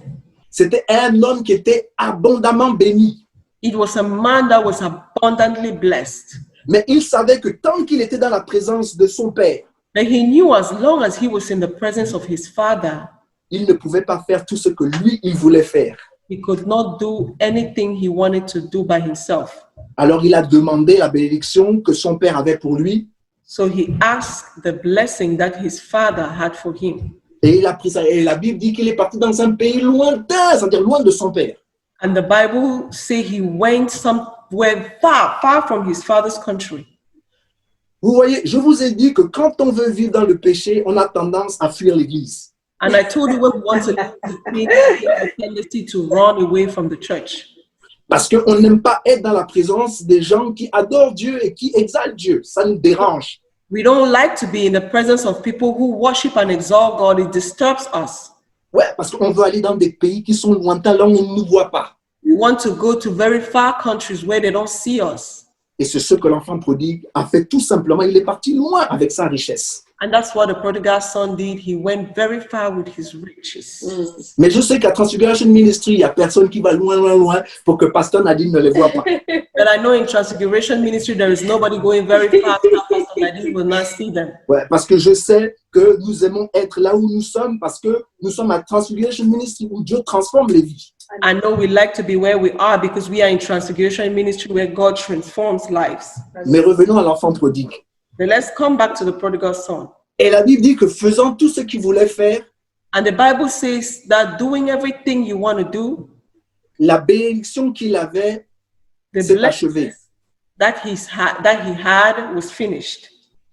C'était un homme qui était abondamment béni. It was a man that was abundantly blessed. Mais il savait que tant qu'il était dans la présence de son père, But he knew as long as he was in the presence of his father, il ne pouvait pas faire tout ce que lui, il voulait faire. he could not do anything he wanted to do by himself. Alors il a demandé la bénédiction que son père avait pour lui So he asked the blessing that his father had for him. et il a pris ça. Et la Bible dit qu'il est parti dans un pays lointain, c'est-à-dire loin de son père. And the Bible says he went somewhere far, far from his father's country. Vous voyez, je vous ai dit que quand on veut vivre dans le péché, on a tendance à fuir l'église. And I told you when we want to live, we have a tendency to run away from the church. Parce qu'on n'aime pas être dans la présence des gens qui adorent Dieu et qui exaltent Dieu. Ça nous dérange. We don't like to be in the presence of people who worship and exalt God. It disturbs us. Ouais, parce qu'on veut aller dans des pays qui sont lointains, là où on ne nous voit pas. We want to go to very far countries where they don't see us. Et c'est ce que l'enfant prodigue a fait tout simplement. Il est parti loin avec sa richesse. And that's what the prodigal son did. He went very far with his riches. Mais je sais qu'à Transfiguration Ministry, il n'y a personne qui va loin, loin, loin pour que Pasteur Nadine ne les voit pas. But I know in Transfiguration Ministry, there is nobody going very fast. Pastor Nadine will not see them. Ouais, parce que je sais que nous aimons être là où nous sommes, parce que nous sommes à Transfiguration Ministry où Dieu transforme les vies. I know we like to be where we are because we are in Transfiguration Ministry where God transforms lives. Mais revenons à l'enfant prodigue. But let's come back to the prodigal son. Et la Bible dit que faisant tout ce qu'il voulait faire, And the Bible says that doing everything you want to do, la bénédiction qu'il avait the s'est blessing achevée. that he had was finished.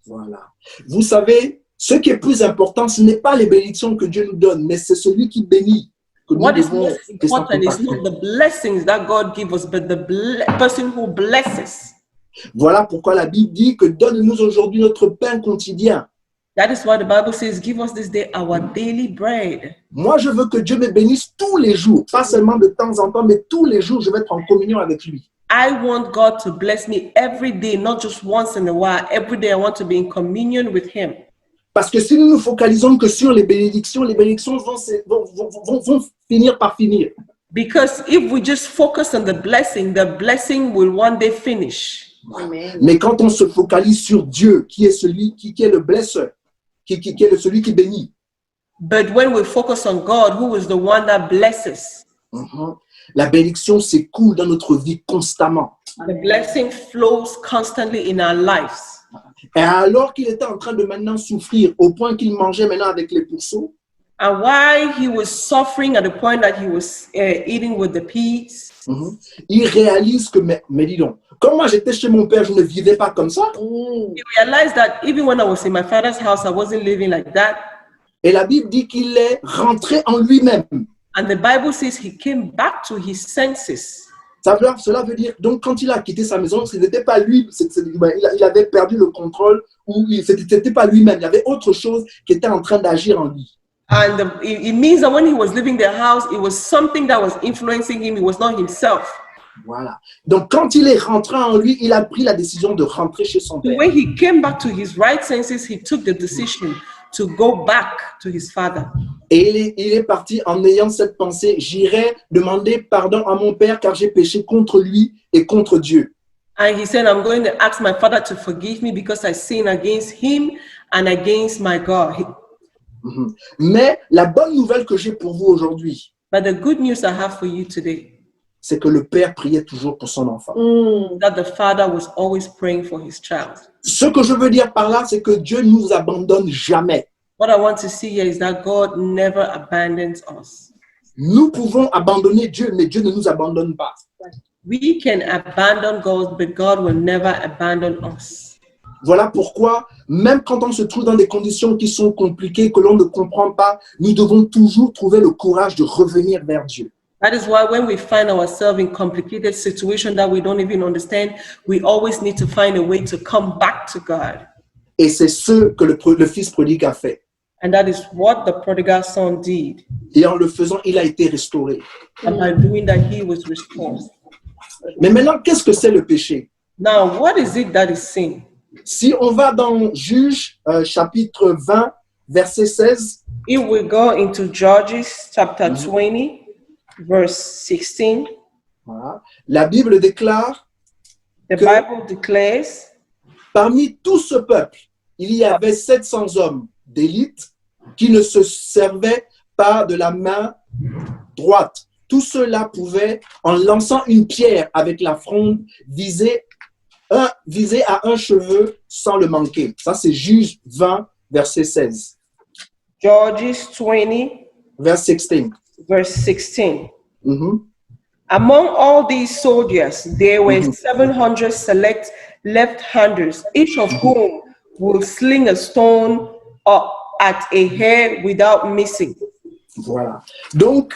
Voilà. Vous savez, ce qui est plus important, ce n'est pas les bénédictions que Dieu nous donne, mais c'est celui qui bénit que nous What is devons most important is not the blessings that God gives us, but the person who blesses. Voilà pourquoi la Bible dit que donne-nous aujourd'hui notre pain quotidien. That is why the Bible says, give us this day our daily bread. Moi, je veux que Dieu me bénisse tous les jours, pas seulement de temps en temps, mais tous les jours, je vais être en communion avec lui. I want God to bless me every day, not just once in a while. Every day I want to be in communion with him. Parce que si nous nous focalisons que sur les bénédictions vont finir par finir. Because if we just focus on the blessing will one day finish. Amen. Mais quand on se focalise sur Dieu, qui est celui qui est le blesseur, qui est celui qui bénit, But when we focus on God, who is the one that blesses, la bénédiction s'écoule dans notre vie constamment. the blessing flows constantly in our lives. Et alors qu'il était en train de maintenant souffrir, au point qu'il mangeait maintenant avec les pourceaux, And while he was suffering at the point that he was eating with the pigs, il réalise que, mais dis donc, comme moi j'étais chez mon père, je ne vivais pas comme ça. he realized that even when I was in my father's house, I wasn't living like that. Et la Bible dit qu'il est rentré en lui-même. And the Bible says he came back to his senses. Cela veut dire, donc quand il a quitté sa maison, ce n'était pas lui, il avait perdu le contrôle, ou ce n'était pas lui-même, il y avait autre chose qui était en train d'agir en lui. And it means that when he was leaving the house, it was something that was influencing him. It was not himself. Voilà. Donc quand il est rentré en lui, il a pris la décision de rentrer chez son père. When he came back to his right senses, he took the decision to go back to his father. Et il est parti en ayant cette pensée, j'irai demander pardon à mon père car j'ai péché contre lui et contre Dieu. And he said, I'm going to ask my father to forgive me because I sinned against him and against my God. Mais la bonne nouvelle que j'ai pour vous aujourd'hui, But the good news I have for you today, c'est que le père priait toujours pour son enfant. that the father was always praying for his child. Ce que je veux dire par là, c'est que Dieu ne nous abandonne jamais. What I want to see here is that God never abandons us. Nous pouvons abandonner Dieu, mais Dieu ne nous abandonne pas. We can abandon God, but God will never abandon us. Voilà pourquoi, même quand on se trouve dans des conditions qui sont compliquées, que l'on ne comprend pas, nous devons toujours trouver le courage de revenir vers Dieu. That is why when we find ourselves in complicated situations that we don't even understand, we always need to find a way to come back to God. Et c'est ce que le fils prodigue a fait. And that is what the prodigal son did. Et en le faisant, il a été restauré. And by doing that, he was restored. Mais maintenant, qu'est-ce que c'est le péché? Now, what is it that is sin? Si on va dans Juges, chapitre 20, verset 16, If we go into Judges chapter 20, verse 16, voilà, la Bible déclare, the Bible declares, parmi tout ce peuple, il y avait 700 hommes d'élite qui ne se servaient pas de la main droite. Tout cela pouvait, en lançant une pierre avec la fronde, viser à un cheveu sans le manquer. Ça, c'est Juges 20, verset 16. Judges 20, Verse 16. verse 16. Mhm. Among all these soldiers, there were 700 select left-handers, each of whom will sling a stone at a hair without missing. Voilà. Donc,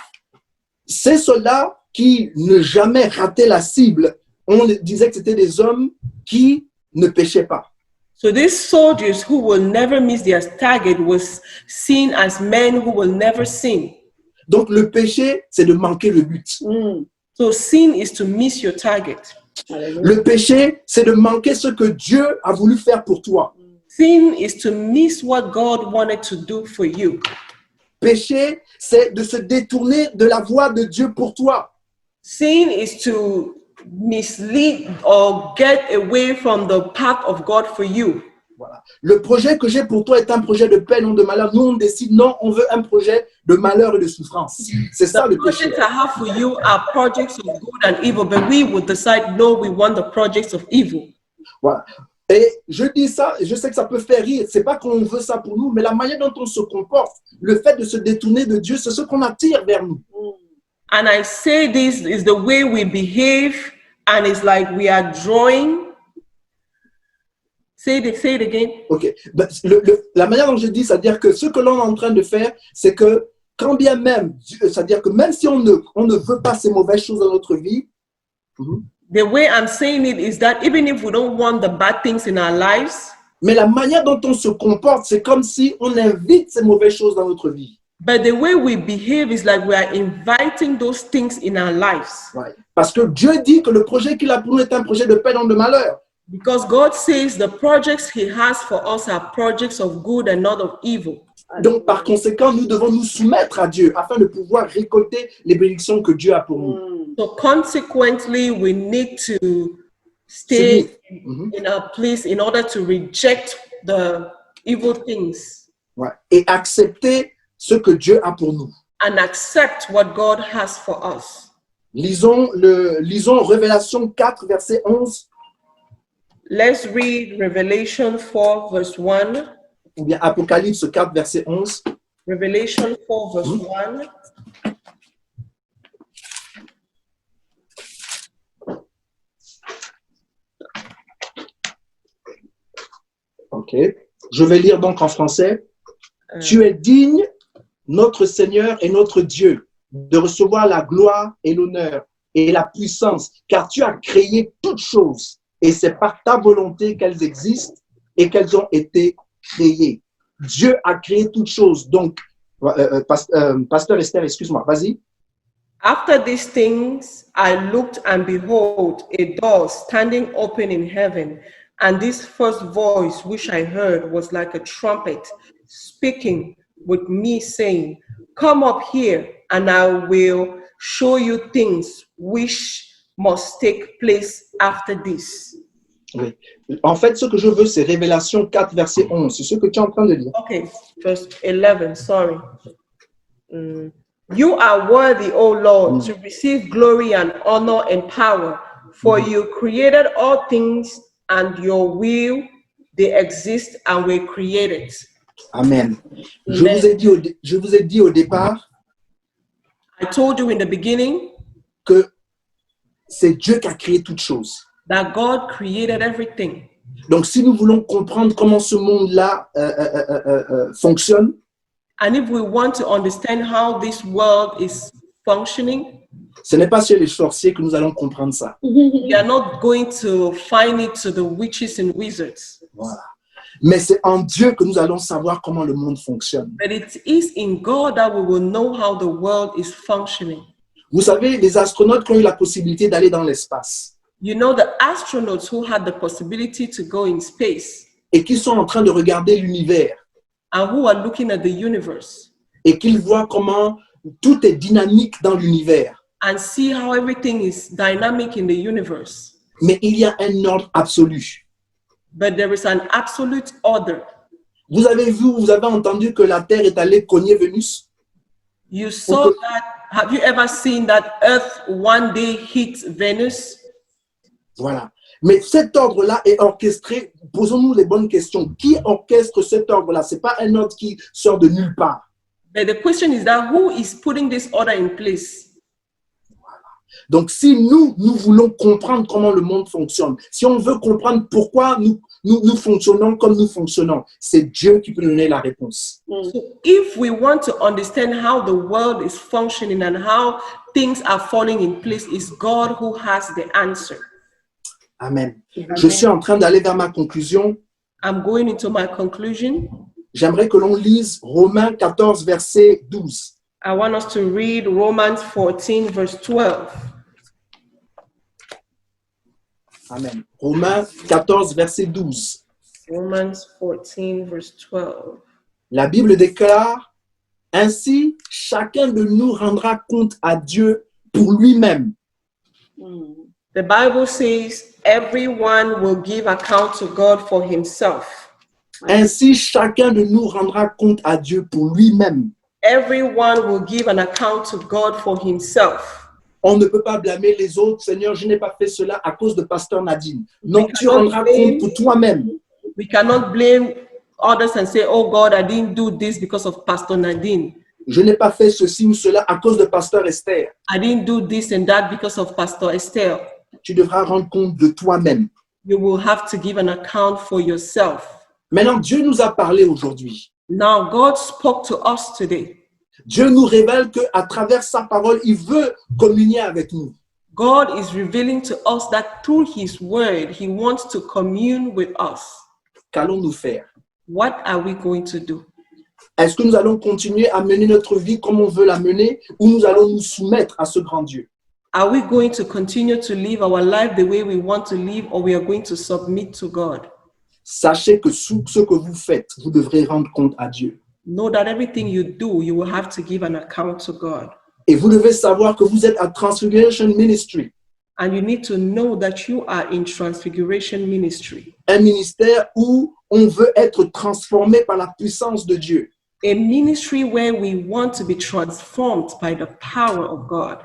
ces soldats qui ne jamais rataient la cible, on disait que c'était des hommes qui ne péchaient pas. So these soldiers who will never miss their target was seen as men who will never sin. Donc le péché, c'est de manquer le but. So sin is to miss your target. Le péché, c'est de manquer ce que Dieu a voulu faire pour toi. Sin is to miss what God wanted to do for you. Péché, c'est de se détourner de la voie de Dieu pour toi. Sin is to mislead or get away from the path of God for you. Voilà. Le projet que j'ai pour toi est un projet de paix, non de malheur. Nous, on décide, non, on veut un projet de malheur et de souffrance. C'est ça le The péché. projects I have for you are projects of good and evil, but we would decide, no, we want the projects of evil. Voilà. Et je dis ça, et je sais que ça peut faire rire. C'est pas qu'on veut ça pour nous, mais la manière dont on se comporte, le fait de se détourner de Dieu, c'est ce qu'on attire vers nous. And I say this is the way we behave, and it's like we are drawing. Say it again. Ok. Ben, la manière dont je dis, c'est-à-dire que ce que l'on est en train de faire, c'est que quand bien même, c'est-à-dire que même si on ne veut pas ces mauvaises choses dans notre vie, The way I'm saying it is that even if we don't want the bad things in our lives, mais la manière dont on se comporte, c'est comme si on invite ces mauvaises choses dans notre vie. but the way we behave is like we are inviting those things in our lives. Ouais. Parce que Dieu dit que le projet qu'il a pour nous est un projet de paix, non de malheur. Because God says the projects He has for us are projects of good and not of evil. Donc, par conséquent, nous devons nous soumettre à Dieu afin de pouvoir récolter les bénédictions que Dieu a pour nous. So consequently, we need to stay in a place in order to reject the evil things Ouais. Et accepter ce que Dieu a pour nous. and accept what God has for us. Lisons Révélation 4, verset 11, Let's read Revelation 4, verse 1. ou bien Apocalypse 4, verset 11. Revelation 4, verse 1. Ok. Je vais lire donc en français. Tu es digne, notre Seigneur et notre Dieu, de recevoir la gloire et l'honneur et la puissance, car tu as créé toutes choses, et c'est par ta volonté qu'elles existent et qu'elles ont été créées. Dieu a créé toutes choses. Donc, Pasteur Esther, excuse-moi, vas-y. After these things, I looked, and behold, a door standing open in heaven. And this first voice which I heard was like a trumpet speaking with me, saying, Come up here, and I will show you things which must take place after this. Oui. En fait, ce que je veux, c'est Révélation 4, verset 11. C'est ce que tu es en train de lire. Okay, verse 11, sorry. You are worthy, O Lord, to receive glory and honor and power, for you created all things, and your will, they exist and were created. Amen. Je vous ai dit au départ I told you in the beginning que c'est Dieu qui a créé toutes choses. that God created everything. Donc, si nous voulons comprendre comment ce monde-là fonctionne, And if we want to understand how this world is functioning, ce n'est pas chez les sorciers que nous allons comprendre ça. we are not going to find it to the witches and wizards. Voilà. Mais c'est en Dieu que nous allons savoir comment le monde fonctionne. But it is in God that we will know how the world is functioning. Vous savez, les astronautes qui ont eu la possibilité d'aller dans l'espace You know, the astronauts who had the possibility to go in space et qui sont en train de regarder l'univers and who are looking at the universe et qu'ils voient comment tout est dynamique dans l'univers. and see how everything is dynamic in the universe. Mais il y a un ordre absolu. But there is an absolute order. Vous avez entendu que la Terre est allée cogner Vénus? You saw that. Have you ever seen that Earth one day hit Venus? Voilà. Mais cet ordre-là est orchestré. Posons-nous les bonnes questions. Qui orchestre cet ordre-là? Ce n'est pas un ordre qui sort de nulle part. But the question is that who is putting this order in place? Donc, si nous voulons comprendre comment le monde fonctionne, si on veut comprendre pourquoi nous fonctionnons comme nous fonctionnons. C'est Dieu qui peut donner la réponse. So if we want to understand how the world is functioning and how things are falling in place, it's God who has the answer. Amen. Je suis en train d'aller vers ma conclusion. I'm going into my conclusion. J'aimerais que l'on lise Romains 14, verset 12. I want us to read Romans 14, verse 12. Amen. Romains 14, verset 12. Romans 14, verse 12. La Bible déclare, « Ainsi, chacun de nous rendra compte à Dieu pour lui-même. » The Bible says everyone will give account to God for himself. Ainsi, chacun de nous rendra compte à Dieu pour lui-même. Everyone will give an account to God for himself. On ne peut pas blâmer les autres. Seigneur, je n'ai pas fait cela à cause de Pasteur Nadine. Non, We tu cannot rendras blame- compte pour toi-même. We cannot blame others and say, oh God, I didn't do this because of Pastor Nadine. Je n'ai pas fait ceci ou cela à cause de Pasteur Esther. I didn't do this and that because of Pastor Estelle. Tu devras rendre compte de toi-même. You will have to give an account for yourself. Maintenant, Dieu nous a parlé aujourd'hui. Now, God spoke to us today. Dieu nous révèle qu'à travers sa parole, il veut communier avec nous. God is revealing to us that through his word, he wants to commune with us. Qu'allons-nous faire? What are we going to do? Est-ce que nous allons continuer à mener notre vie comme on veut la mener ou nous allons nous soumettre à ce grand Dieu? Are we going to continue to live our life the way we want to live, or we are going to submit to God? Sachez que sous ce que vous faites, vous devrez rendre compte à Dieu. Know that everything you do, you will have to give an account to God. Et vous devez savoir que vous êtes à Transfiguration Ministry, And you need to know that you are in Transfiguration Ministry, un ministère où on veut être transformé par la puissance de Dieu. a ministry where we want to be transformed by the power of God,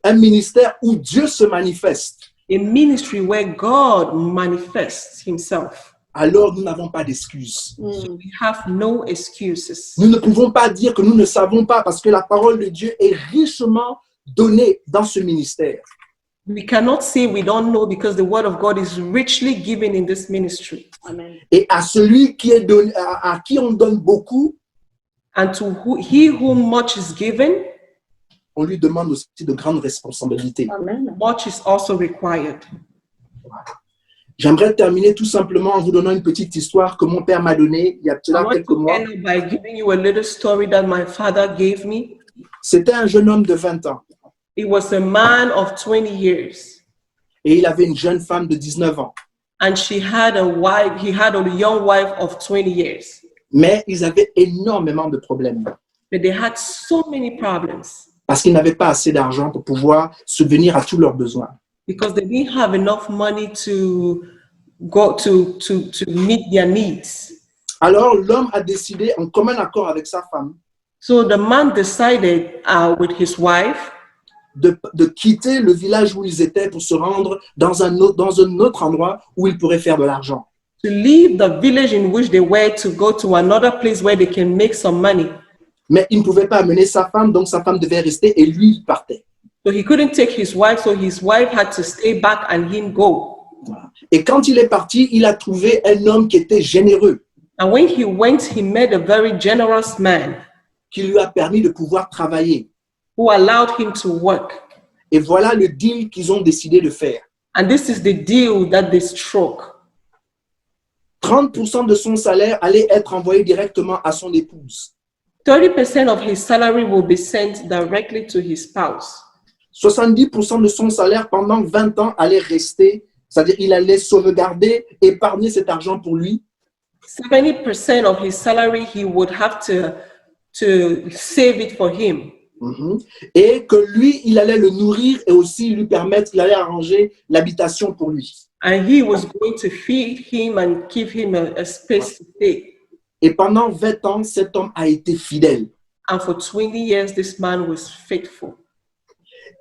Un ministère où Dieu se manifeste. a ministry where God manifests himself. Alors nous n'avons pas d'excuses. So we have no excuses. Nous ne pouvons pas dire que nous ne savons pas parce que la parole de Dieu est richement donnée dans ce ministère. We cannot say we don't know because the word of God is richly given in this ministry. Et à celui qui est donné, à qui on donne beaucoup, And to he whom much is given, on lui demande aussi de grandes responsabilités. much is also required. J'aimerais terminer tout simplement en vous donnant une petite histoire que mon père m'a donnée il y a I cela want quelques to mois. end up by giving you a little story that my father gave me. C'était un jeune homme de 20 ans He was a man of 20 years, et il avait une jeune femme de 19 ans. and she had a wife. He had a young wife of 20 years, Mais ils avaient énormément de problèmes but they had so many problems parce qu'ils n'avaient pas assez d'argent pour pouvoir subvenir à tous leurs besoins. because they didn't have enough money to go to meet their needs. Alors l'homme a décidé, en commun accord avec sa femme, So the man decided with his wife de quitter le village où ils étaient pour se rendre dans un autre endroit où ils pourraient faire de l'argent. to leave the village in which they were to go to another place where they can make some money. Mais il ne pouvait pas amener sa femme, donc sa femme devait rester et lui, il partait. So he couldn't take his wife, so his wife had to stay back and him go. Voilà. Et quand il est parti, il a trouvé un homme qui était généreux, And when he went, he met a very generous man qui lui a permis de pouvoir travailler. who allowed him to work. Et voilà le deal qu'ils ont décidé de faire. And this is the deal that they struck. 30% de son salaire allait être envoyé directement à son épouse. 30% of his salary will be sent directly to his spouse. 70% de son salaire pendant 20 ans allait rester, c'est-à-dire il allait sauvegarder, épargner cet argent pour lui. 70% of his salary, he would have to save it for him. Et que lui, il allait le nourrir et aussi lui permettre, il allait arranger l'habitation pour lui. And he was going to feed him and give him a space to stay. Et pendant 20 ans, cet homme a été fidèle. And for 20 years, this man was faithful.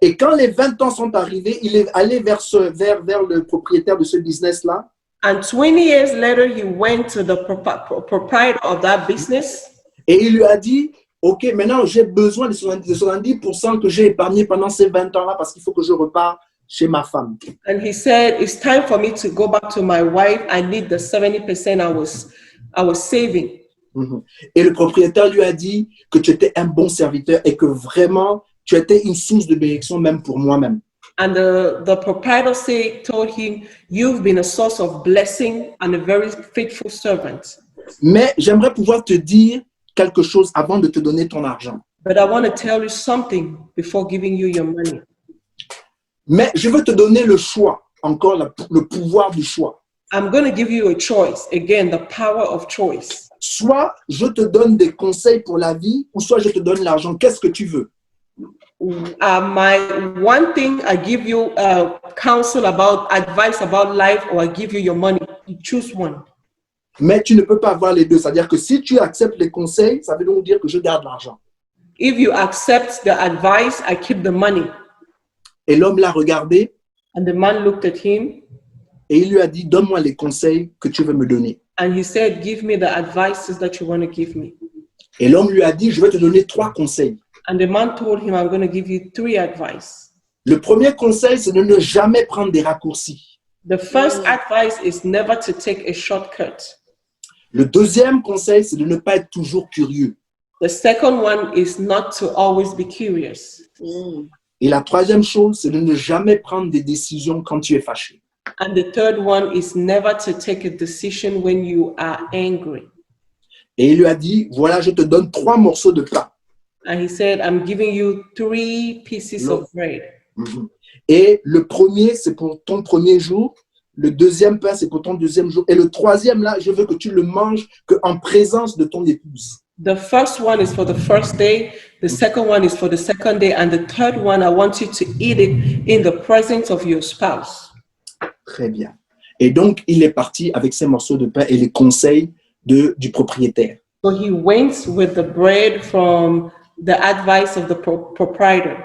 Et quand les 20 ans sont arrivés, il est allé vers le propriétaire de ce business-là. And 20 years later, he went to the proprietor of that business. Et il lui a dit, OK, maintenant j'ai besoin de 70% que j'ai épargné pendant ces 20 ans-là parce qu'il faut que je reparte chez ma femme. And he said, it's time for me to go back to my wife. I need the 70% I was saving. Mhm. Et le propriétaire lui a dit que tu étais un bon serviteur et que vraiment, tu étais une source de bénédiction même pour moi-même. And the proprietor told him, you've been a source of blessing and a very faithful servant. Mais j'aimerais pouvoir te dire quelque chose avant de te donner ton argent. But I want to tell you something before giving you your money. Mais je veux te donner le choix, encore le pouvoir du choix. I'm going to give you a choice. Again, the power of choice. Soit je te donne des conseils pour la vie, ou soit je te donne l'argent. Qu'est-ce que tu veux? My one thing, I give you counsel about advice about life, or I give you your money. You choose one. Mais tu ne peux pas avoir les deux. C'est-à-dire que si tu acceptes les conseils, ça veut donc dire que je garde l'argent. If you accept the advice, I keep the money. Et l'homme l'a regardé And the man looked at him et il lui a dit, donne-moi les conseils que tu veux me donner. and he said, give me the advices that you want to give me. Et l'homme lui a dit, je vais te donner 3 conseils. And the man told him, I'm going to give you 3 advice. Le premier conseil, c'est de ne jamais prendre des raccourcis. The first advice is never to take a shortcut. Le deuxième conseil, c'est de ne pas être toujours curieux. The second one is not to always be curious. Et la troisième chose, c'est de ne jamais prendre des décisions quand tu es fâché. And the third one is never to take a decision when you are angry. Et il lui a dit, voilà, je te donne 3 morceaux de pain. And he said, I'm giving you 3 pieces of bread. Et le premier, c'est pour ton premier jour. Le deuxième pain, c'est pour ton deuxième jour. Et le troisième, là, je veux que tu le manges qu'en présence de ton épouse. The first one is for the first day. The second one is for the second day. And the third one, I want you to eat it in the presence of your spouse. Très bien. Et donc, il est parti avec ces morceaux de pain et les conseils du propriétaire. So he went with the bread from the advice of the proprietor.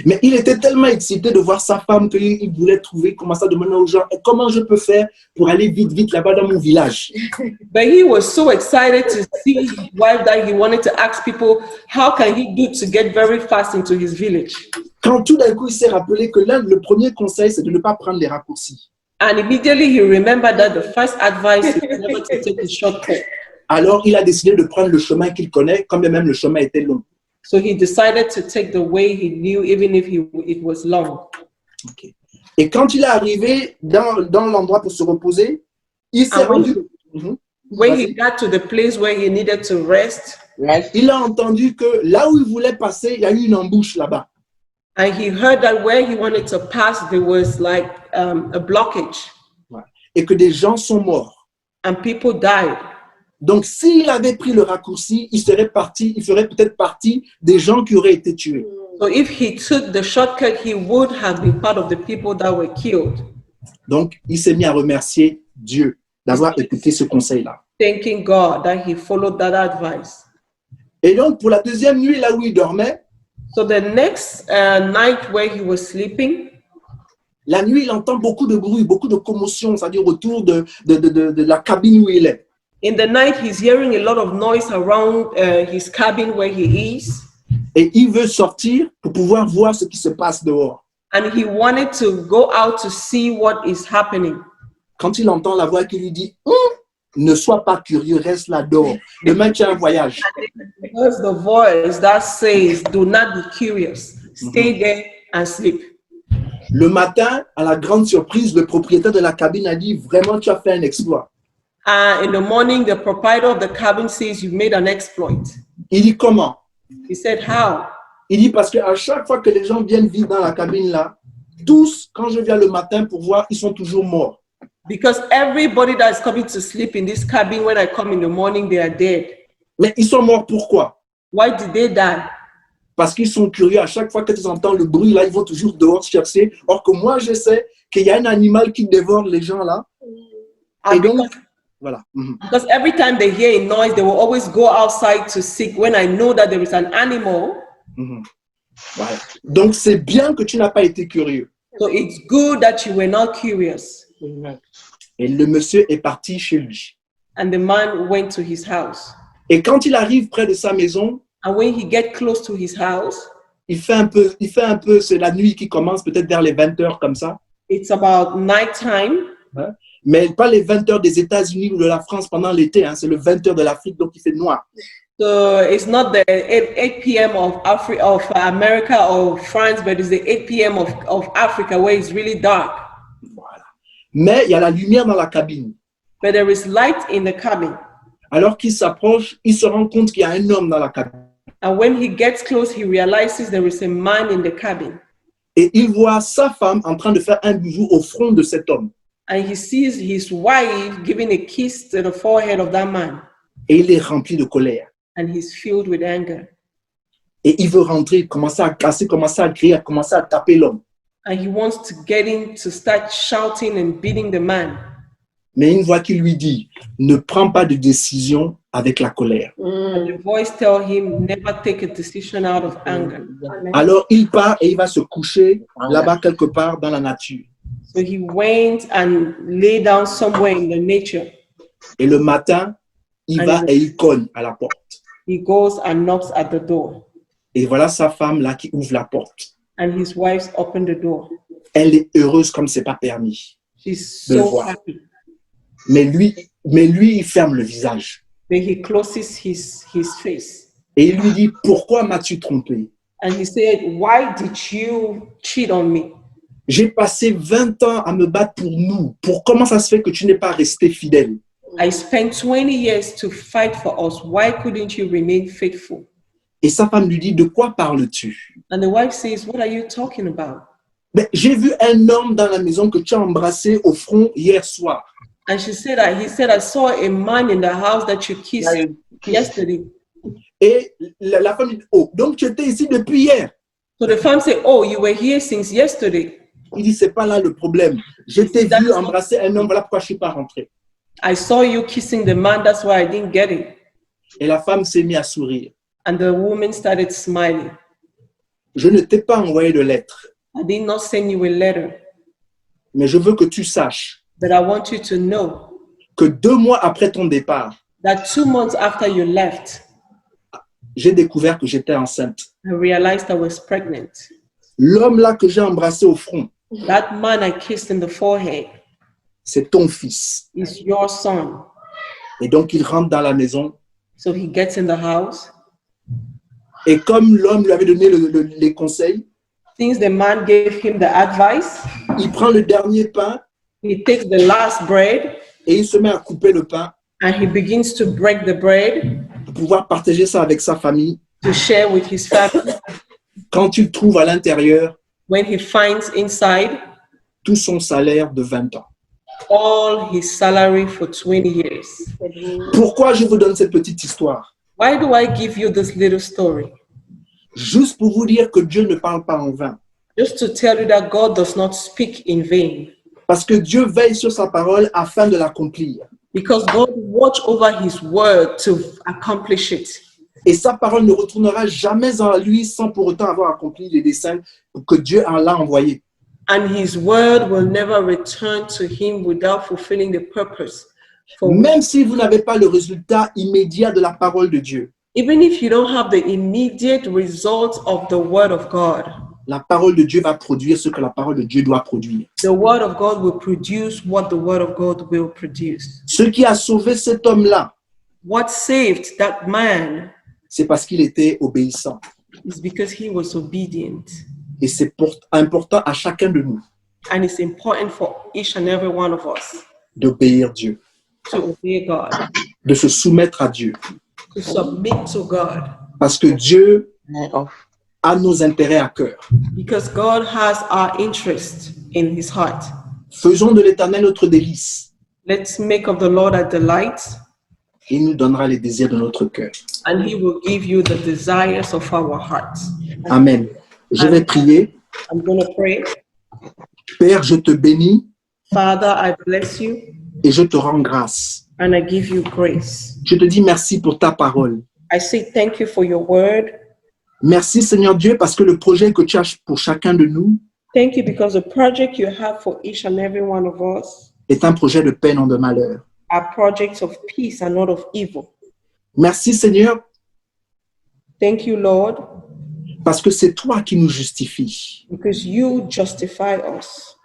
Mais il était tellement excité de voir sa femme qu'il voulait trouver, commencer à demander aux gens, comment je peux faire pour aller vite là-bas dans mon village. But he was so excited to see his wife that he wanted to ask people, how can he do to get very fast into his village? Quand tout d'un coup, il s'est rappelé que le premier conseil, c'est de ne pas prendre les raccourcis. And immediately he remembered that the first advice is never to take a shortcut. Alors, il a décidé de prendre le chemin qu'il connaît, quand bien même le chemin était long. So he decided to take the way he knew, even if it was long. Okay. Et quand il est arrivé dans l'endroit pour se reposer, il s'est rendu. When he got to the place where he needed to rest, il a entendu que là où il voulait passer, il y a eu une embûche là-bas. and he heard that where he wanted to pass, there was like a blockage. Et que des gens sont morts. And people died. Donc, s'il avait pris le raccourci, il ferait peut-être partie des gens qui auraient été tués. So if he took the shortcut, he would have been part of the people that were killed. Donc, il s'est mis à remercier Dieu d'avoir écouté ce conseil-là. Thanking God that he followed that advice. Et donc, pour la deuxième nuit, là où il dormait, So the next night where he was sleeping, la nuit, il entend beaucoup de bruit, beaucoup de commotion, c'est-à-dire autour de la cabine où il est. in the night, he's hearing a lot of noise around his cabin where he is. Et il veut sortir pour pouvoir voir ce qui se passe dehors. And he wanted to go out to see what is happening. Quand il entend la voix qui lui dit ne sois pas curieux, reste là dehors. Demain, tu as un voyage. There's the voice that says, do not be curious. Stay there and sleep. Le matin, à la grande surprise, le propriétaire de la cabine a dit vraiment, tu as fait un exploit. In the morning, the proprietor of the cabin says, you've made an exploit. Il dit comment? He said, how? Il dit parce qu'à chaque fois que les gens viennent vivre dans la cabine là, tous, quand je viens le matin pour voir, ils sont toujours morts. Because everybody that is coming to sleep in this cabin, when I come in the morning, they are dead. Mais ils sont morts pourquoi? Why did they die? Parce qu'ils sont curieux. À chaque fois qu'ils entendent le bruit là, ils vont toujours dehors chercher. Or que moi, je sais qu'il y a un animal qui dévore les gens là. Et donc, voilà. Because every time they hear a noise, they will always go outside to seek when I know that there is an animal. Voilà. Donc, c'est bien que tu n'as pas été curieux. So it's good that you were not curious. Et le monsieur est parti chez lui. And the man went to his house. Et quand il arrive près de sa maison, And when he get close to his house, il fait un peu, c'est la nuit qui commence peut-être vers les 20 heures comme ça. It's about nighttime, Hein? Mais pas les 20 heures des États-Unis ou de la France pendant l'été, hein, c'est le 20 heures de l'Afrique, donc il fait noir. so it's not the 8 p.m. of America or France, but it's the 8 p.m. of Africa where it's really dark. Voilà. Mais il y a la lumière dans la cabine. But there is light in the cabin. Alors qu'il s'approche, il se rend compte qu'il y a un homme dans la cabine. And when he gets close, he realizes there is a man in the cabin. Et il voit sa femme en train de faire un bisou au front de cet homme. And he sees his wife giving a kiss to the forehead of that man. Et il est rempli de colère. And he's filled with anger. Et il veut rentrer, commencer à casser, commencer à crier, commencer à taper l'homme. And he wants to get in to start shouting and beating the man. Mais une voix qui lui dit, ne prends pas de décision avec la colère. And the voice tells him, never take a decision out of anger. Alors il part et il va se coucher là-bas quelque part dans la nature. So he went and lay down somewhere in the nature. Et le matin, il va et il cogne à la porte. He goes and knocks at the door. Et voilà sa femme là qui ouvre la porte. And his wife opened the door. Elle est heureuse comme c'est pas permis. She's De le so voir. happy. Mais lui, il ferme le visage. But he closes his face. Et il lui dit, pourquoi m'as-tu trompé? And he said, why did you cheat on me? J'ai passé 20 ans à me battre pour nous. Comment ça se fait que tu n'es pas resté fidèle? I spent 20 years to fight for us. Why couldn't you remain faithful? Et sa femme lui dit, de quoi parles-tu? And the wife says, what are you talking about? Mais j'ai vu un homme dans la maison que tu as embrassé au front hier soir. And she said, he said, I saw a man in the house that you kissed yesterday. Et la femme dit, oh, donc tu étais ici depuis hier. So the fam said, oh, you were here since yesterday. Il dit, c'est pas là le problème. Je t'ai vu embrasser un homme, voilà pourquoi je suis pas rentré. I saw you kissing the man, that's why I didn't get it. Et la femme s'est mise à sourire. And the woman started smiling. Je ne t'ai pas envoyé de lettre, I did not send you a letter, mais je veux que tu saches but I want you to know que 2 mois après ton départ, that 2 months after you left, j'ai découvert que j'étais enceinte. I realized I was pregnant. L'homme là que j'ai embrassé au front, That man I kissed in the forehead c'est ton fils. is your son. Et donc il rentre dans la maison. So he gets in the house. Et comme l'homme lui avait donné les conseils, Since the man gave him the advice, il prend le dernier pain he takes the last bread et il se met à couper le pain and he begins to break the bread pour pouvoir partager ça avec sa famille. to share with his family. Quand tu trouves à l'intérieur When he finds inside tout son salaire de 20 ans. all his salary for 20 years. Pourquoi je vous donne cette petite histoire? Why do I give you this little story? Juste pour vous dire que Dieu ne parle pas en vain. Just to tell you that God does not speak in vain. Parce que Dieu veille sur sa parole afin de l'accomplir. Because God watch over his word to accomplish it. Et sa parole ne retournera jamais en lui sans pour autant avoir accompli les desseins que Dieu en l'a envoyé. And his word will never return to him without fulfilling the purpose. Même si vous n'avez pas le résultat immédiat de la parole de Dieu, Even if you don't have the immediate results of the word of God, la parole de Dieu va produire ce que la parole de Dieu doit produire. the word of God will produce what the word of God will produce. Ce qui a sauvé cet homme-là, What saved that man c'est parce qu'il était obéissant. is because he was obedient. Et c'est important à chacun de nous And it's important for each and every one of us d'obéir Dieu, to obey God, de se soumettre à Dieu. to submit to God, Parce que Dieu a nos intérêts à cœur. because God has our interest in his heart. Faisons de l'Éternel notre délice. Let's make of the Lord a delight, Il nous donnera les désirs de notre cœur. and he will give you the desires of our hearts. Amen. Je vais prier. I'm going to pray. Père, je te bénis Father, I bless you et je te rends grâce. and I give you grace. Je te dis merci pour ta parole. I say thank you for your word. Merci Seigneur Dieu parce que le projet que tu as pour chacun de nous Thank you because the project you have for each and every one of us est un projet de paix, non de malheur. are projects of peace and not of evil. Merci Seigneur Thank you, Lord, Parce que c'est toi qui nous justifies. because you justify us.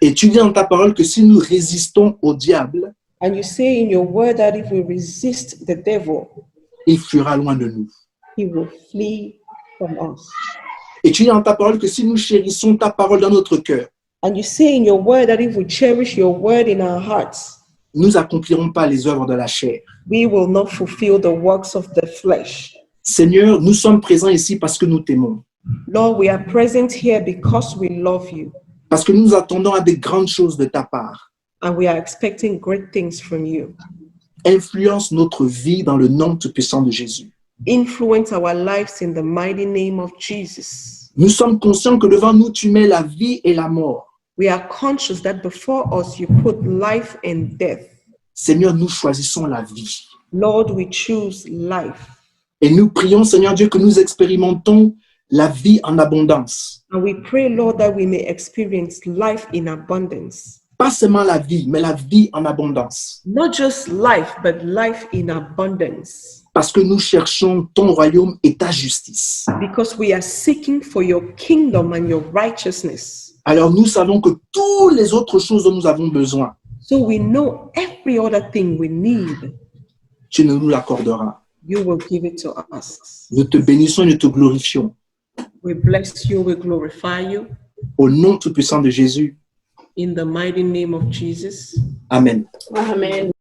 Et tu dis dans ta parole que si nous résistons au diable, And you say in your word that if we resist the devil, il fuira loin de nous. he will flee from us. Et tu dis dans ta parole que si nous chérissons ta parole dans notre cœur, And you say in your word that if we cherish your word in our hearts, nous n'accomplirons pas les œuvres de la chair. we will not fulfill the works of the flesh. Seigneur, nous sommes présents ici parce que nous t'aimons. Lord, we are present here because we love you Parce que nous attendons à des grandes choses de ta part. and we are expecting great things from you. Influence notre vie dans le nom tout puissant de Jésus. Influence our lives in the mighty name of Jesus. Nous sommes conscients que devant nous, tu mets la vie et la mort. We are conscious that before us you put life and death. Seigneur, nous choisissons la vie. Lord, we choose life. Et nous prions, Seigneur Dieu, que nous expérimentons la vie en abondance. And we pray, Lord, that we may experience life in abundance. Pas seulement la vie, mais la vie en abondance. Not just life, but life in abundance. Parce que nous cherchons ton royaume et ta justice. Because we are seeking for your kingdom and your righteousness. Alors nous savons que toutes les autres choses dont nous avons besoin, So we know every other thing we need, tu nous l'accorderas. you will give it to us. Nous te bénissons et nous te glorifions. We bless you, we glorify you. Au nom tout puissant de Jésus. In the mighty name of Jesus. Amen. Amen.